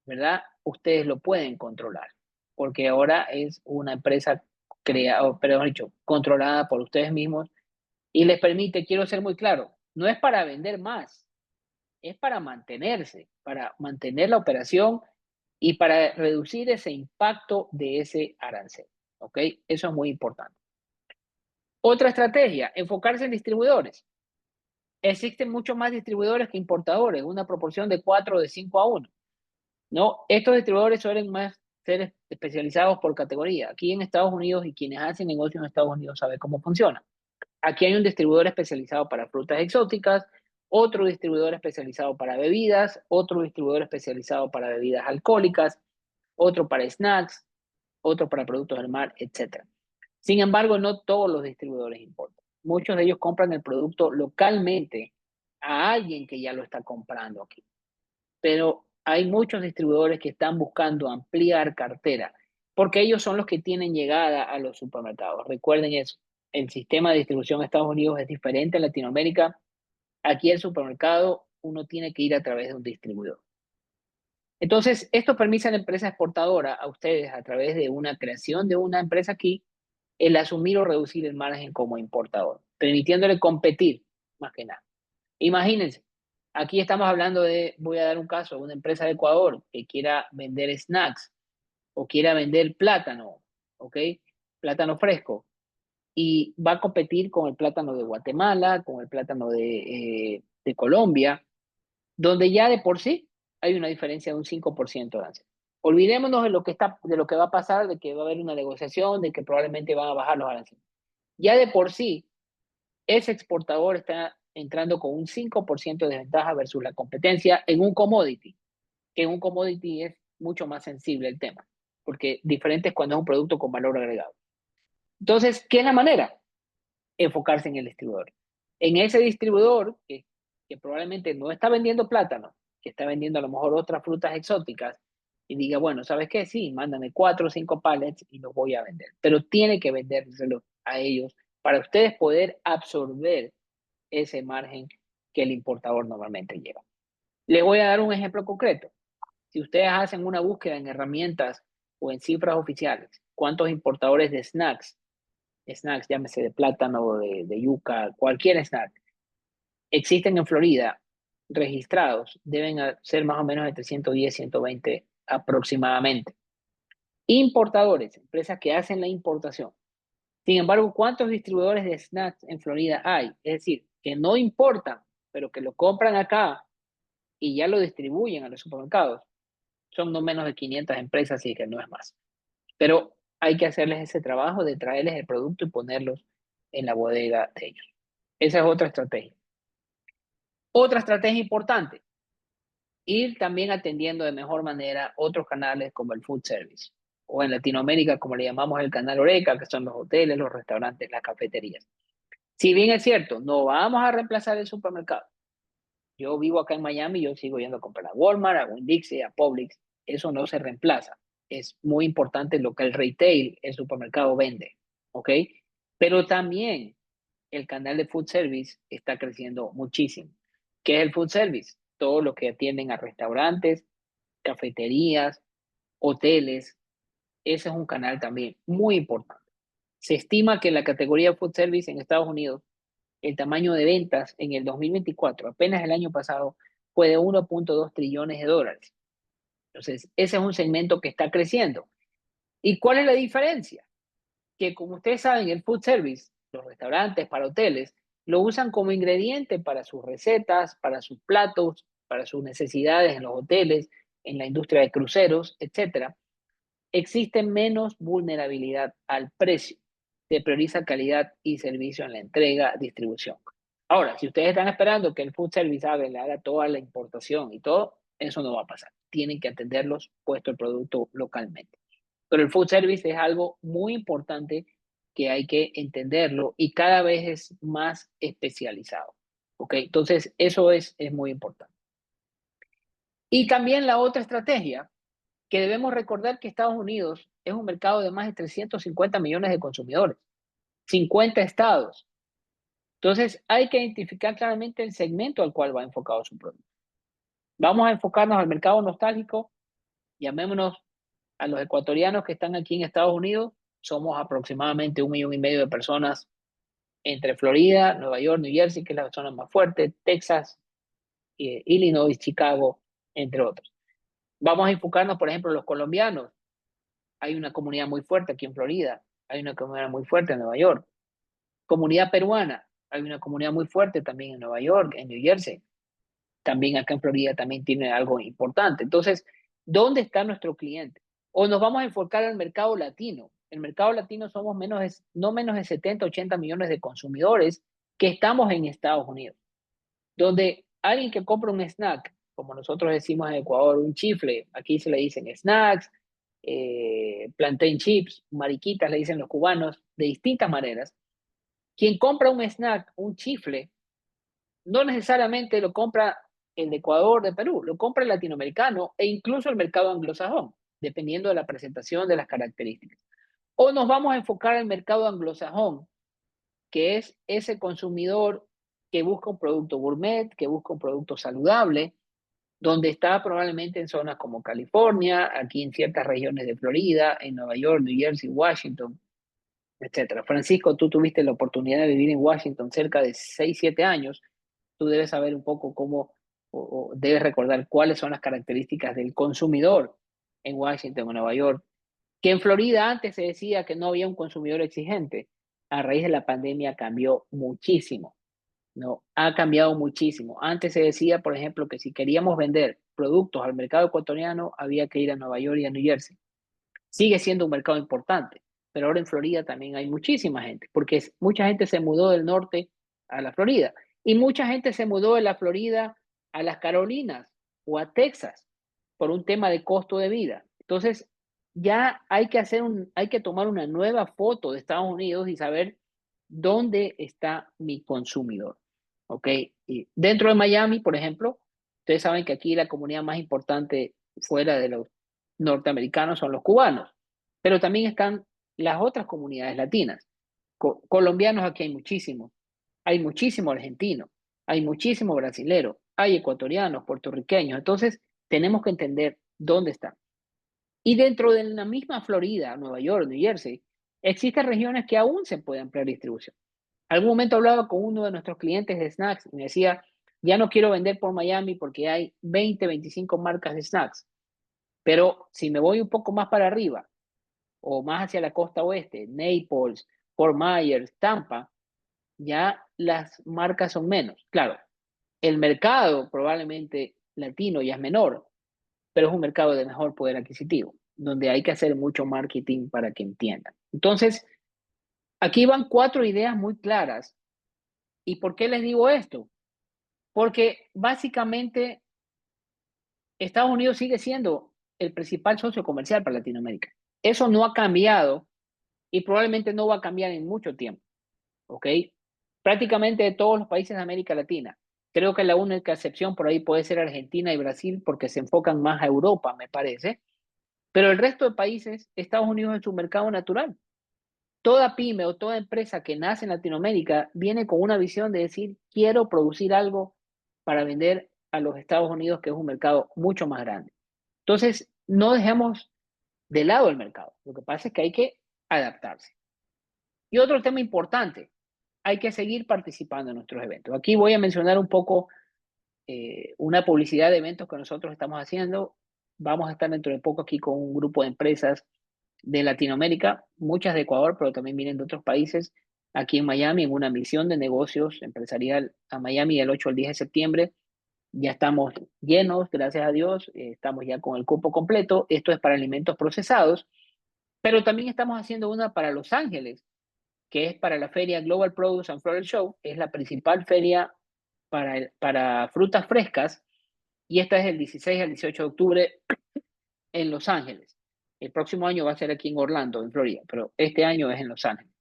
Speaker 2: ¿verdad? Ustedes lo pueden controlar, porque ahora es una empresa creada, perdón, dicho, controlada por ustedes mismos y les permite, quiero ser muy claro, no es para vender más, es para mantenerse, para mantener la operación y para reducir ese impacto de ese arancel. ¿Ok? Eso es muy importante. Otra estrategia, enfocarse en distribuidores. Existen muchos más distribuidores que importadores, una proporción de 4 o de 5 a 1. ¿No? Estos distribuidores suelen más ser especializados por categoría. Aquí en Estados Unidos y quienes hacen negocio en Estados Unidos saben cómo funciona. Aquí hay un distribuidor especializado para frutas exóticas, otro distribuidor especializado para bebidas, otro distribuidor especializado para bebidas alcohólicas, otro para snacks, otro para productos del mar, etc. Sin embargo, no todos los distribuidores importan. Muchos de ellos compran el producto localmente a alguien que ya lo está comprando aquí. Pero hay muchos distribuidores que están buscando ampliar cartera, porque ellos son los que tienen llegada a los supermercados. Recuerden eso, el sistema de distribución en Estados Unidos es diferente en Latinoamérica. Aquí el supermercado uno tiene que ir a través de un distribuidor. Entonces, esto permite a la empresa exportadora, a ustedes, a través de una creación de una empresa aquí, el asumir o reducir el margen como importador, permitiéndole competir, más que nada. Imagínense, aquí estamos hablando de, voy a dar un caso, una empresa de Ecuador que quiera vender snacks o quiera vender plátano, ¿ok? Plátano fresco. Y va a competir con el plátano de Guatemala, con el plátano de Colombia, donde ya de por sí hay una diferencia de un 5% de arancel. Olvidémonos de lo que va a pasar, de que va a haber una negociación, de que probablemente van a bajar los aranceles. Ya de por sí, ese exportador está entrando con un 5% de ventaja versus la competencia en un commodity, que en un commodity es mucho más sensible el tema, porque diferente es cuando es un producto con valor agregado. Entonces, ¿qué es la manera? Enfocarse en el distribuidor. En ese distribuidor que probablemente no está vendiendo plátano, que está vendiendo a lo mejor otras frutas exóticas, y diga, bueno, ¿sabes qué? Sí, mándame 4 o 5 pallets y los voy a vender. Pero tiene que vendérselo a ellos para ustedes poder absorber ese margen que el importador normalmente lleva. Les voy a dar un ejemplo concreto. Si ustedes hacen una búsqueda en herramientas o en cifras oficiales, ¿cuántos importadores de snacks, llámese de plátano, de yuca, cualquier snack, existen en Florida registrados? Deben ser más o menos entre 110, 120 aproximadamente. Importadores, empresas que hacen la importación. Sin embargo, ¿cuántos distribuidores de snacks en Florida hay? Es decir, que no importan, pero que lo compran acá y ya lo distribuyen a los supermercados. Son no menos de 500 empresas y que no es más. Pero hay que hacerles ese trabajo de traerles el producto y ponerlos en la bodega de ellos. Esa es otra estrategia. Otra estrategia importante, ir también atendiendo de mejor manera otros canales como el food service, o en Latinoamérica como le llamamos el canal Oreca, que son los hoteles, los restaurantes, las cafeterías. Si bien es cierto, no vamos a reemplazar el supermercado. Yo vivo acá en Miami, yo sigo yendo a comprar a Walmart, a Winn-Dixie, a Publix. Eso no se reemplaza. Es muy importante lo que el retail, el supermercado vende, ¿ok? Pero también el canal de food service está creciendo muchísimo. ¿Qué es el food service? Todo lo que atienden a restaurantes, cafeterías, hoteles. Ese es un canal también muy importante. Se estima que en la categoría food service en Estados Unidos, el tamaño de ventas en el 2024, apenas el año pasado, fue de 1.2 trillones de dólares. Entonces, ese es un segmento que está creciendo. ¿Y cuál es la diferencia? Que como ustedes saben, el food service, los restaurantes para hoteles, lo usan como ingrediente para sus recetas, para sus platos, para sus necesidades en los hoteles, en la industria de cruceros, etcétera. Existe menos vulnerabilidad al precio. Se prioriza calidad y servicio en la entrega, distribución. Ahora, si ustedes están esperando que el food service le haga toda la importación y todo, eso no va a pasar. Tienen que atenderlos puesto el producto localmente. Pero el food service es algo muy importante que hay que entenderlo y cada vez es más especializado. ¿Ok? Entonces, eso es muy importante. Y también la otra estrategia, que debemos recordar que Estados Unidos es un mercado de más de 350 millones de consumidores, 50 estados. Entonces, hay que identificar claramente el segmento al cual va enfocado su producto. Vamos a enfocarnos al mercado nostálgico, llamémonos a los ecuatorianos que están aquí en Estados Unidos. Somos aproximadamente 1,5 millones de personas entre Florida, Nueva York, New Jersey, que es la zona más fuerte, Texas, Illinois, Chicago, entre otros. Vamos a enfocarnos, por ejemplo, en los colombianos. Hay una comunidad muy fuerte aquí en Florida, hay una comunidad muy fuerte en Nueva York. Comunidad peruana, hay una comunidad muy fuerte también en Nueva York, en New Jersey. También acá en Florida también tiene algo importante. Entonces, ¿dónde está nuestro cliente? O nos vamos a enfocar al mercado latino. El mercado latino somos no menos de 70, 80 millones de consumidores que estamos en Estados Unidos, donde alguien que compra un snack, como nosotros decimos en Ecuador, un chifle, aquí se le dicen snacks, plantain chips, mariquitas le dicen los cubanos, de distintas maneras. Quien compra un snack, un chifle, no necesariamente lo compra el de Ecuador, de Perú, lo compra el latinoamericano e incluso el mercado anglosajón, dependiendo de la presentación de las características. O nos vamos a enfocar al mercado anglosajón, que es ese consumidor que busca un producto gourmet, que busca un producto saludable, donde está probablemente en zonas como California, aquí en ciertas regiones de Florida, en Nueva York, New Jersey, Washington, etcétera. Francisco, tú tuviste la oportunidad de vivir en Washington cerca de 6, 7 años. Tú debes saber un poco cómo, o debes recordar cuáles son las características del consumidor en Washington o Nueva York, que en Florida antes se decía que no había un consumidor exigente. A raíz de la pandemia cambió muchísimo, ¿no? Ha cambiado muchísimo. Antes se decía, por ejemplo, que si queríamos vender productos al mercado ecuatoriano, había que ir a Nueva York y a New Jersey. Sigue siendo un mercado importante, pero ahora en Florida también hay muchísima gente, porque mucha gente se mudó del norte a la Florida y mucha gente se mudó de la Florida a las Carolinas o a Texas por un tema de costo de vida. Entonces, ya hay que tomar una nueva foto de Estados Unidos y saber dónde está mi consumidor. ¿Ok? Y dentro de Miami, por ejemplo, ustedes saben que aquí la comunidad más importante fuera de los norteamericanos son los cubanos, pero también están las otras comunidades latinas. Colombianos aquí hay muchísimos argentinos, hay muchísimos brasileros, hay ecuatorianos, puertorriqueños. Entonces, tenemos que entender dónde están. Y dentro de la misma Florida, Nueva York, New Jersey, existen regiones que aún se puede ampliar distribución. Algún momento hablaba con uno de nuestros clientes de snacks y me decía, ya no quiero vender por Miami porque hay 20, 25 marcas de snacks. Pero si me voy un poco más para arriba o más hacia la costa oeste, Naples, Fort Myers, Tampa, ya las marcas son menos. Claro, el mercado probablemente latino ya es menor, pero es un mercado de mejor poder adquisitivo, donde hay que hacer mucho marketing para que entiendan. Entonces, aquí van 4 ideas muy claras. ¿Y por qué les digo esto? Porque básicamente Estados Unidos sigue siendo el principal socio comercial para Latinoamérica. Eso no ha cambiado y probablemente no va a cambiar en mucho tiempo. ¿Ok? Prácticamente de todos los países de América Latina. Creo que la única excepción por ahí puede ser Argentina y Brasil porque se enfocan más a Europa, me parece. Pero el resto de países, Estados Unidos es su mercado natural. Toda pyme o toda empresa que nace en Latinoamérica viene con una visión de decir, quiero producir algo para vender a los Estados Unidos, que es un mercado mucho más grande. Entonces, no dejemos de lado el mercado. Lo que pasa es que hay que adaptarse. Y otro tema importante, hay que seguir participando en nuestros eventos. Aquí voy a mencionar un poco una publicidad de eventos que nosotros estamos haciendo. Vamos a estar dentro de poco aquí con un grupo de empresas de Latinoamérica, muchas de Ecuador, pero también vienen de otros países, aquí en Miami, en una misión de negocios empresarial a Miami del 8 al 10 de septiembre. Ya estamos llenos, gracias a Dios, estamos ya con el cupo completo. Esto es para alimentos procesados, pero también estamos haciendo una para Los Ángeles, que es para la feria Global Produce and Floral Show. Es la principal feria para frutas frescas y esta es el 16 al 18 de octubre en Los Ángeles. El próximo año va a ser aquí en Orlando, en Florida, pero este año es en Los Ángeles.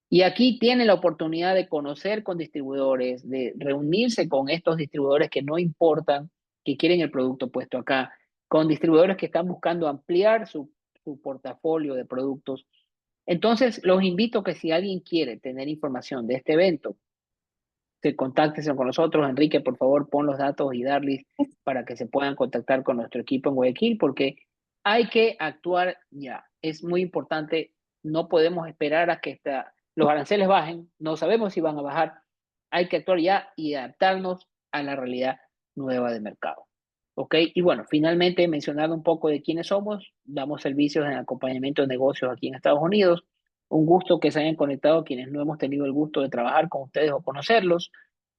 Speaker 2: Y aquí tienen la oportunidad de conocer con distribuidores, de reunirse con estos distribuidores que no importan, que quieren el producto puesto acá, con distribuidores que están buscando ampliar su portafolio de productos. Entonces, los invito a que si alguien quiere tener información de este evento, se contáctense con nosotros. Enrique, por favor, pon los datos y darles para que se puedan contactar con nuestro equipo en Guayaquil, porque hay que actuar ya. Es muy importante. No podemos esperar a que los aranceles bajen. No sabemos si van a bajar. Hay que actuar ya y adaptarnos a la realidad nueva de mercado. ¿Ok? Y bueno, finalmente mencionar un poco de quiénes somos. Damos servicios en acompañamiento de negocios aquí en Estados Unidos. Un gusto que se hayan conectado quienes no hemos tenido el gusto de trabajar con ustedes o conocerlos.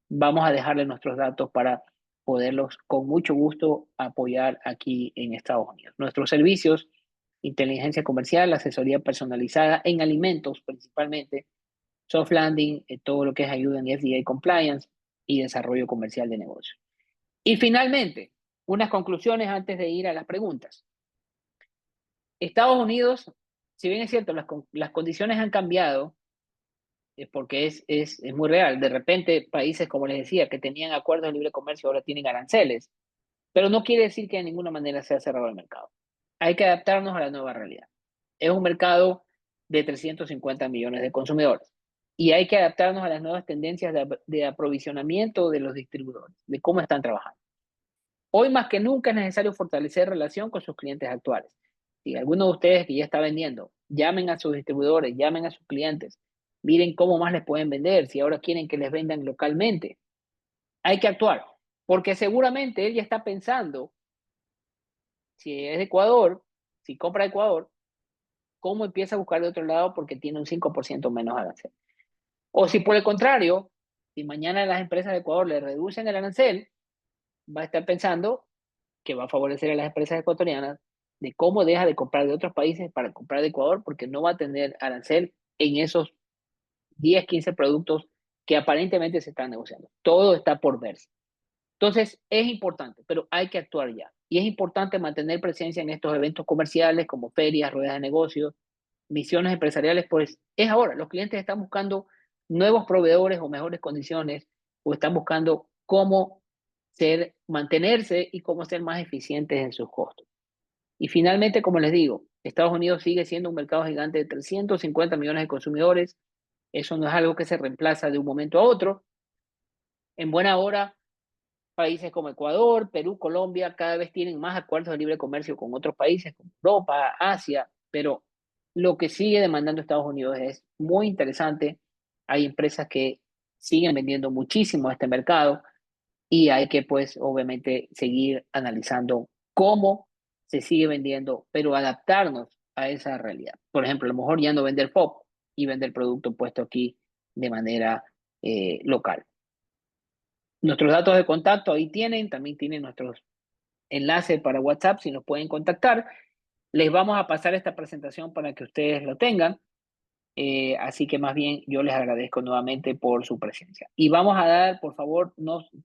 Speaker 2: Vamos a dejarles nuestros datos para poderlos con mucho gusto apoyar aquí en Estados Unidos. Nuestros servicios, inteligencia comercial, asesoría personalizada en alimentos principalmente, soft landing, todo lo que es ayuda en FDA compliance y desarrollo comercial de negocios. Y finalmente, unas conclusiones antes de ir a las preguntas. Estados Unidos, si bien es cierto, las condiciones han cambiado, porque es muy real. De repente, países, como les decía, que tenían acuerdos de libre comercio ahora tienen aranceles, pero no quiere decir que de ninguna manera se ha cerrado el mercado. Hay que adaptarnos a la nueva realidad. Es un mercado de 350 millones de consumidores y hay que adaptarnos a las nuevas tendencias de aprovisionamiento de los distribuidores, de cómo están trabajando. Hoy más que nunca es necesario fortalecer relación con sus clientes actuales. Si alguno de ustedes que ya está vendiendo, llamen a sus distribuidores, llamen a sus clientes, miren cómo más les pueden vender, si ahora quieren que les vendan localmente. Hay que actuar, porque seguramente él ya está pensando, si es de Ecuador, si compra de Ecuador, cómo empieza a buscar de otro lado porque tiene un 5% menos arancel. O si por el contrario, si mañana las empresas de Ecuador le reducen el arancel, va a estar pensando que va a favorecer a las empresas ecuatorianas de cómo deja de comprar de otros países para comprar de Ecuador, porque no va a tener arancel en esos 10, 15 productos que aparentemente se están negociando. Todo está por verse. Entonces, es importante, pero hay que actuar ya. Y es importante mantener presencia en estos eventos comerciales como ferias, ruedas de negocios, misiones empresariales, pues es ahora. Los clientes están buscando nuevos proveedores o mejores condiciones o están buscando cómo mantenerse y cómo ser más eficientes en sus costos. Y finalmente, como les digo, Estados Unidos sigue siendo un mercado gigante de 350 millones de consumidores. Eso no es algo que se reemplaza de un momento a otro. En buena hora, países como Ecuador, Perú, Colombia, cada vez tienen más acuerdos de libre comercio con otros países, como Europa, Asia, pero lo que sigue demandando Estados Unidos es muy interesante. Hay empresas que siguen vendiendo muchísimo a este mercado y hay que, pues, obviamente, seguir analizando cómo se sigue vendiendo, pero adaptarnos a esa realidad. Por ejemplo, a lo mejor ya no vender pop y vender producto puesto aquí de manera local. Nuestros datos de contacto ahí tienen, también tienen nuestros enlaces para WhatsApp si nos pueden contactar. Les vamos a pasar esta presentación para que ustedes lo tengan. Así que más bien yo les agradezco nuevamente por su presencia. Y vamos a dar, por favor,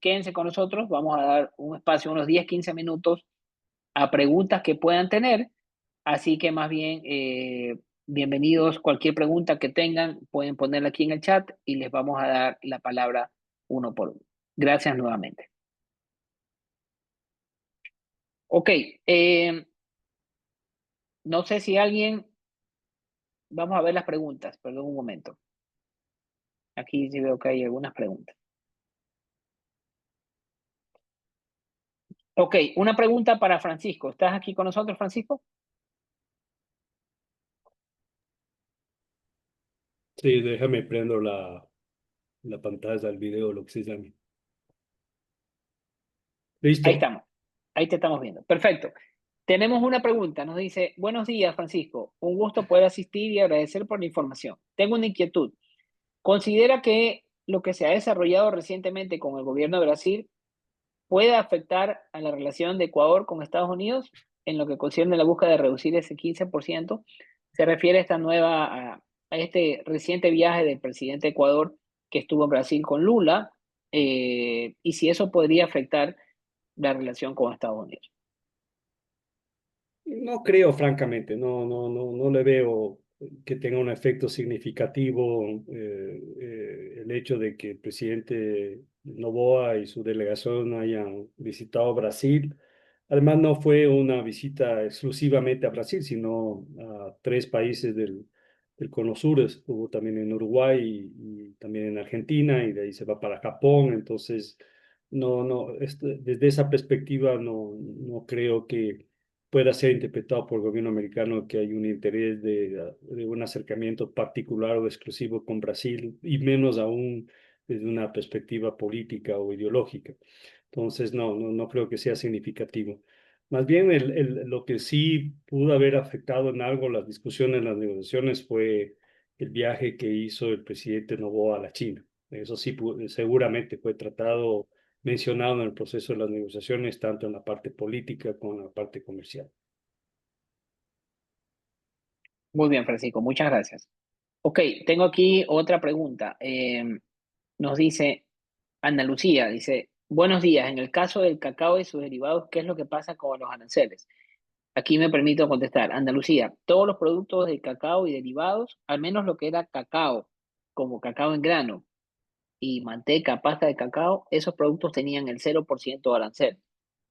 Speaker 2: quédense con nosotros, vamos a dar un espacio, unos 10, 15 minutos a preguntas que puedan tener. Así que más bien, bienvenidos, cualquier pregunta que tengan, pueden ponerla aquí en el chat y les vamos a dar la palabra uno por uno. Gracias nuevamente. Ok, no sé si alguien, vamos a ver las preguntas, perdón un momento. Aquí sí veo que hay algunas preguntas. Ok, una pregunta para Francisco. ¿Estás aquí con nosotros, Francisco?
Speaker 1: Sí, déjame prendo la pantalla del video, lo que se llame.
Speaker 2: Ahí
Speaker 1: Listo.
Speaker 2: estamos, ahí te estamos viendo. Perfecto. Tenemos una pregunta, nos dice, buenos días, Francisco. Un gusto poder asistir y agradecer por la información. Tengo una inquietud. ¿Considera que lo que se ha desarrollado recientemente con el gobierno de Brasil puede afectar a la relación de Ecuador con Estados Unidos en lo que concierne la búsqueda de reducir ese 15%? Se refiere a a este reciente viaje del presidente de Ecuador que estuvo en Brasil con Lula, y si eso podría afectar la relación con Estados Unidos.
Speaker 1: No creo, francamente, no le veo que tenga un efecto significativo el hecho de que el presidente Noboa y su delegación hayan visitado Brasil. Además, no fue una visita exclusivamente a Brasil, sino a tres países del Cono Sur. Estuvo también en Uruguay y también en Argentina, y de ahí se va para Japón. Entonces, desde esa perspectiva no creo que pueda ser interpretado por el gobierno americano que hay un interés de un acercamiento particular o exclusivo con Brasil, y menos aún desde una perspectiva política o ideológica. Entonces, no creo que sea significativo. Más bien, lo que sí pudo haber afectado en algo las discusiones, las negociaciones, fue el viaje que hizo el presidente Noboa a la China. Eso sí, seguramente fue tratado, mencionado en el proceso de las negociaciones, tanto en la parte política como en la parte comercial.
Speaker 2: Muy bien, Francisco, muchas gracias. Ok, tengo aquí otra pregunta. Nos dice Ana Lucía, dice, buenos días, en el caso del cacao y sus derivados, ¿qué es lo que pasa con los aranceles? Aquí me permito contestar. Andalucía, todos los productos de cacao y derivados, al menos lo que era cacao, como cacao en grano y manteca, pasta de cacao, esos productos tenían el 0% de arancel.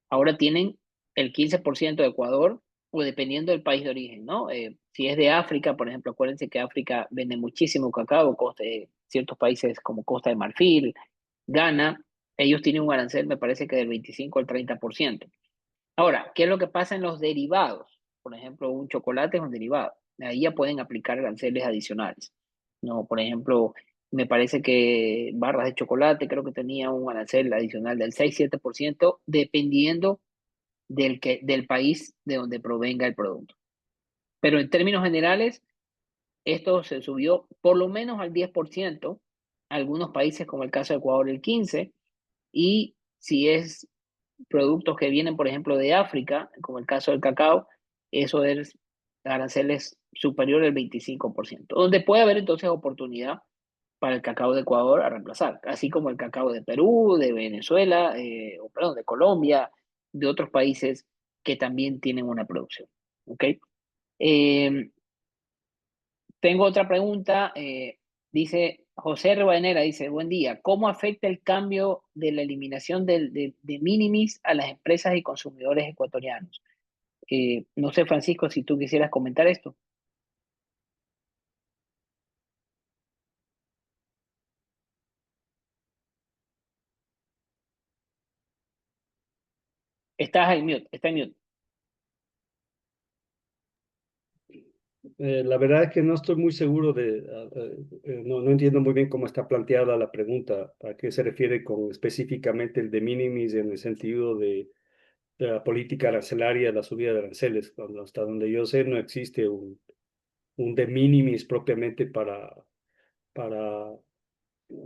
Speaker 2: Ahora tienen el 15% de Ecuador o dependiendo del país de origen, ¿no? Si es de África, por ejemplo, acuérdense que África vende muchísimo cacao, ciertos países como Costa de Marfil, Ghana, ellos tienen un arancel, me parece que del 25 al 30%. Ahora, ¿qué es lo que pasa en los derivados? Por ejemplo, un chocolate es un derivado. Ahí ya pueden aplicar aranceles adicionales. No, por ejemplo, me parece que barras de chocolate creo que tenía un arancel adicional del 6-7%, dependiendo del país de donde provenga el producto. Pero en términos generales, esto se subió por lo menos al 10%, algunos países como el caso de Ecuador el 15%, y si es productos que vienen, por ejemplo, de África, como el caso del cacao, eso es aranceles superior al 25%, donde puede haber entonces oportunidad para el cacao de Ecuador a reemplazar, así como el cacao de Perú, de Venezuela, o perdón, de Colombia, de otros países que también tienen una producción. ¿Ok? Eh, Tengo otra pregunta. Dice José Rivadeneira, dice, buen día. ¿Cómo afecta el cambio de la eliminación de minimis a las empresas y consumidores ecuatorianos? No sé, Francisco, si tú quisieras comentar esto. Estás en mute, está en mute.
Speaker 1: La verdad es que no estoy muy seguro no entiendo muy bien cómo está planteada la pregunta, a qué se refiere con específicamente el de minimis en el sentido de la política arancelaria, la subida de aranceles, cuando hasta donde yo sé no existe un de minimis propiamente para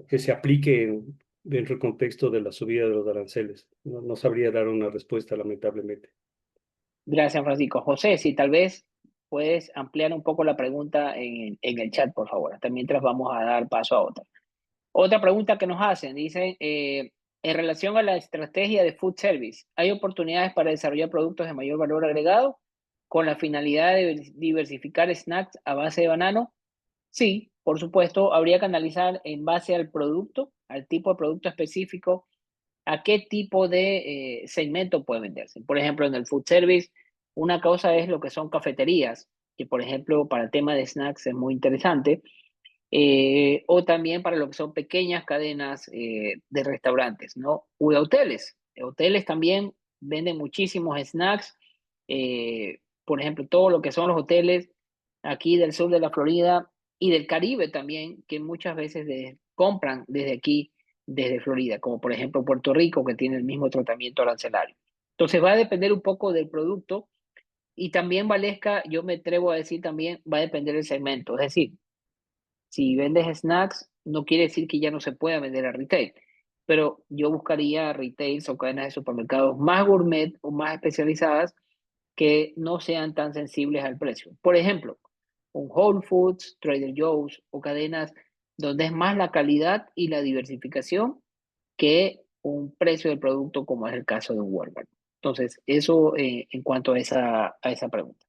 Speaker 1: que se aplique dentro del contexto de la subida de los aranceles. No sabría dar una respuesta, lamentablemente.
Speaker 2: Gracias, Francisco. José, si tal vez puedes ampliar un poco la pregunta en el chat, por favor, hasta mientras vamos a dar paso a otra. Otra pregunta que nos hacen, dicen, en relación a la estrategia de food service, ¿hay oportunidades para desarrollar productos de mayor valor agregado con la finalidad de diversificar snacks a base de banano? Sí, por supuesto, habría que analizar en base al producto, al tipo de producto específico, a qué tipo de segmento puede venderse. Por ejemplo, en el food service, una cosa es lo que son cafeterías, que por ejemplo para el tema de snacks es muy interesante, o también para lo que son pequeñas cadenas de restaurantes, ¿no? O de hoteles. Hoteles también venden muchísimos snacks. Por ejemplo, todo lo que son los hoteles aquí del sur de la Florida y del Caribe también, que muchas veces compran desde aquí, desde Florida, como por ejemplo Puerto Rico, que tiene el mismo tratamiento arancelario. Entonces va a depender un poco del producto y también, Valesca, yo me atrevo a decir también, va a depender del segmento. Es decir, si vendes snacks, no quiere decir que ya no se pueda vender a retail, pero yo buscaría retails o cadenas de supermercados más gourmet o más especializadas que no sean tan sensibles al precio. Por ejemplo, un Whole Foods, Trader Joe's o cadenas donde es más la calidad y la diversificación que un precio del producto como es el caso de un Walmart. Entonces, eso en cuanto a esa pregunta.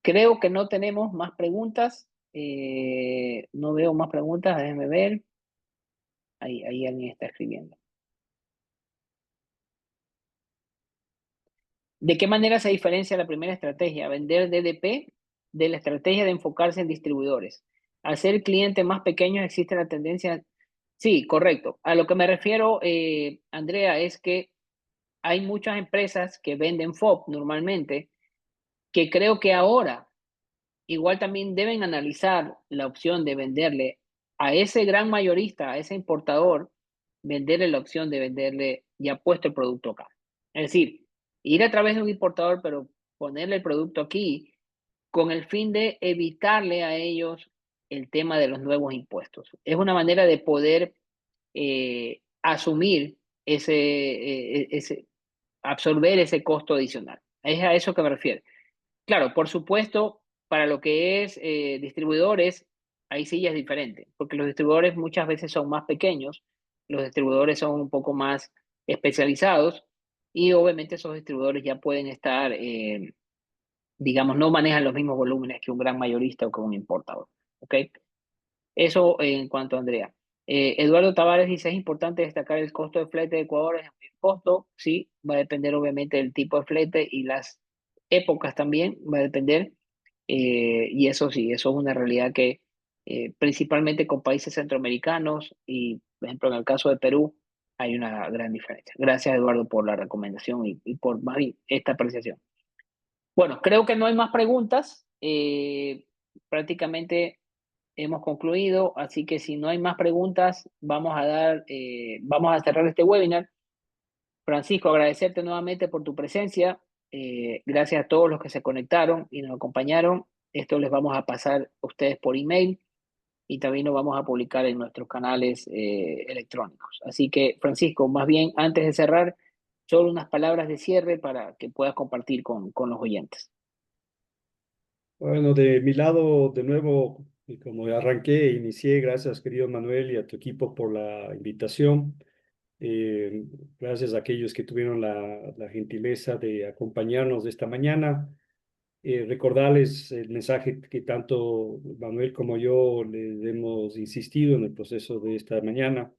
Speaker 2: Creo que no tenemos más preguntas. No veo más preguntas. Déjenme ver. Ahí alguien está escribiendo. ¿De qué manera se diferencia la primera estrategia, vender DDP, de la estrategia de enfocarse en distribuidores? Al ser clientes más pequeños existe la tendencia. Sí, correcto. A lo que me refiero, Andrea, es que hay muchas empresas que venden FOB normalmente, que creo que ahora igual también deben analizar la opción de venderle a ese gran mayorista, a ese importador, venderle la opción de venderle ya puesto el producto acá. Es decir, ir a través de un importador, pero ponerle el producto aquí con el fin de evitarle a ellos el tema de los nuevos impuestos. Es una manera de poder asumir absorber ese costo adicional. Es a eso que me refiero. Claro, por supuesto, para lo que es distribuidores, ahí sí ya es diferente, porque los distribuidores muchas veces son más pequeños, los distribuidores son un poco más especializados y obviamente esos distribuidores ya pueden estar, digamos, no manejan los mismos volúmenes que un gran mayorista o que un importador. ¿Ok? Eso en cuanto a Andrea. Eduardo Tavares dice, es importante destacar el costo de flete de Ecuador, es un costo, sí, va a depender obviamente del tipo de flete y las épocas también, va a depender, y eso sí, eso es una realidad que principalmente con países centroamericanos y, por ejemplo, en el caso de Perú, hay una gran diferencia. Gracias, Eduardo, por la recomendación y por más bien esta apreciación. Bueno, creo que no hay más preguntas. Prácticamente hemos concluido, así que si no hay más preguntas, vamos a cerrar este webinar. Francisco, agradecerte nuevamente por tu presencia. Gracias a todos los que se conectaron y nos acompañaron. Esto les vamos a pasar a ustedes por email. y también lo vamos a publicar en nuestros canales electrónicos. Así que, Francisco, más bien, antes de cerrar, solo unas palabras de cierre para que puedas compartir con los oyentes.
Speaker 1: Bueno, de mi lado, de nuevo, y como arranqué e inicié, gracias, querido Manuel, y a tu equipo por la invitación. Eh, Gracias a aquellos que tuvieron la gentileza de acompañarnos esta mañana. Recordarles el mensaje que tanto Manuel como yo les hemos insistido en el proceso de esta mañana,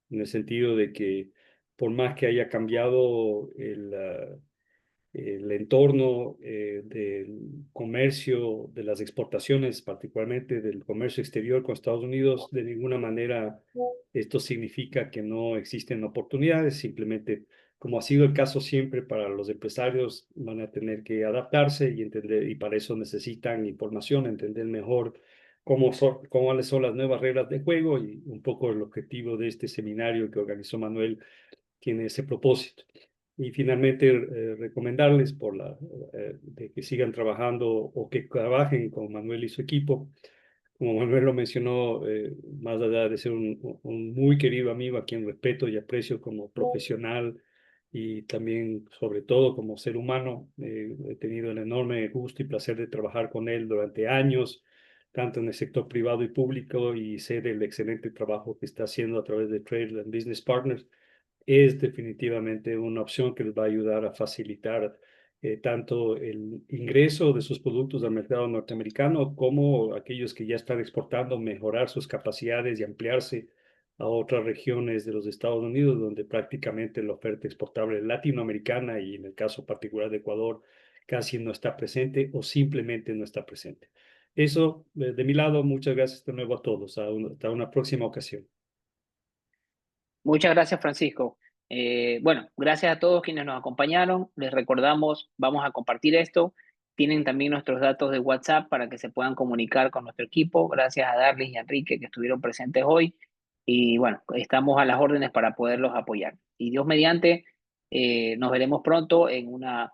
Speaker 1: en el sentido de que por más que haya cambiado el entorno del comercio, de las exportaciones, particularmente del comercio exterior con Estados Unidos, de ninguna manera esto significa que no existen oportunidades, simplemente como ha sido el caso siempre para los empresarios, van a tener que adaptarse y entender, y para eso necesitan información, entender mejor cuáles son las nuevas reglas de juego y un poco el objetivo de este seminario que organizó Manuel tiene ese propósito. Y finalmente, recomendarles de que sigan trabajando o que trabajen con Manuel y su equipo. Como Manuel lo mencionó, más allá de ser un muy querido amigo a quien respeto y aprecio como profesional y también, sobre todo, como ser humano, he tenido el enorme gusto y placer de trabajar con él durante años, tanto en el sector privado y público, y sé del excelente trabajo que está haciendo a través de Trade and Business Partners. Es definitivamente una opción que les va a ayudar a facilitar tanto el ingreso de sus productos al mercado norteamericano como aquellos que ya están exportando, mejorar sus capacidades y ampliarse a otras regiones de los Estados Unidos, donde prácticamente la oferta exportable latinoamericana y en el caso particular de Ecuador casi no está presente o simplemente no está presente. Eso, de mi lado, muchas gracias de nuevo a todos. Hasta una próxima ocasión.
Speaker 2: Muchas gracias, Francisco. Bueno, gracias a todos quienes nos acompañaron. Les recordamos, vamos a compartir esto. Tienen también nuestros datos de WhatsApp para que se puedan comunicar con nuestro equipo. Gracias a Darlis y a Enrique que estuvieron presentes hoy. Y bueno, estamos a las órdenes para poderlos apoyar. Y Dios mediante, nos veremos pronto en una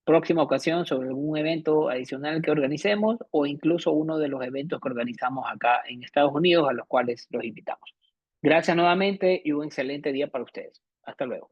Speaker 2: próxima ocasión sobre algún evento adicional que organicemos o incluso uno de los eventos que organizamos acá en Estados Unidos a los cuales los invitamos. Gracias nuevamente y un excelente día para ustedes. Hasta luego.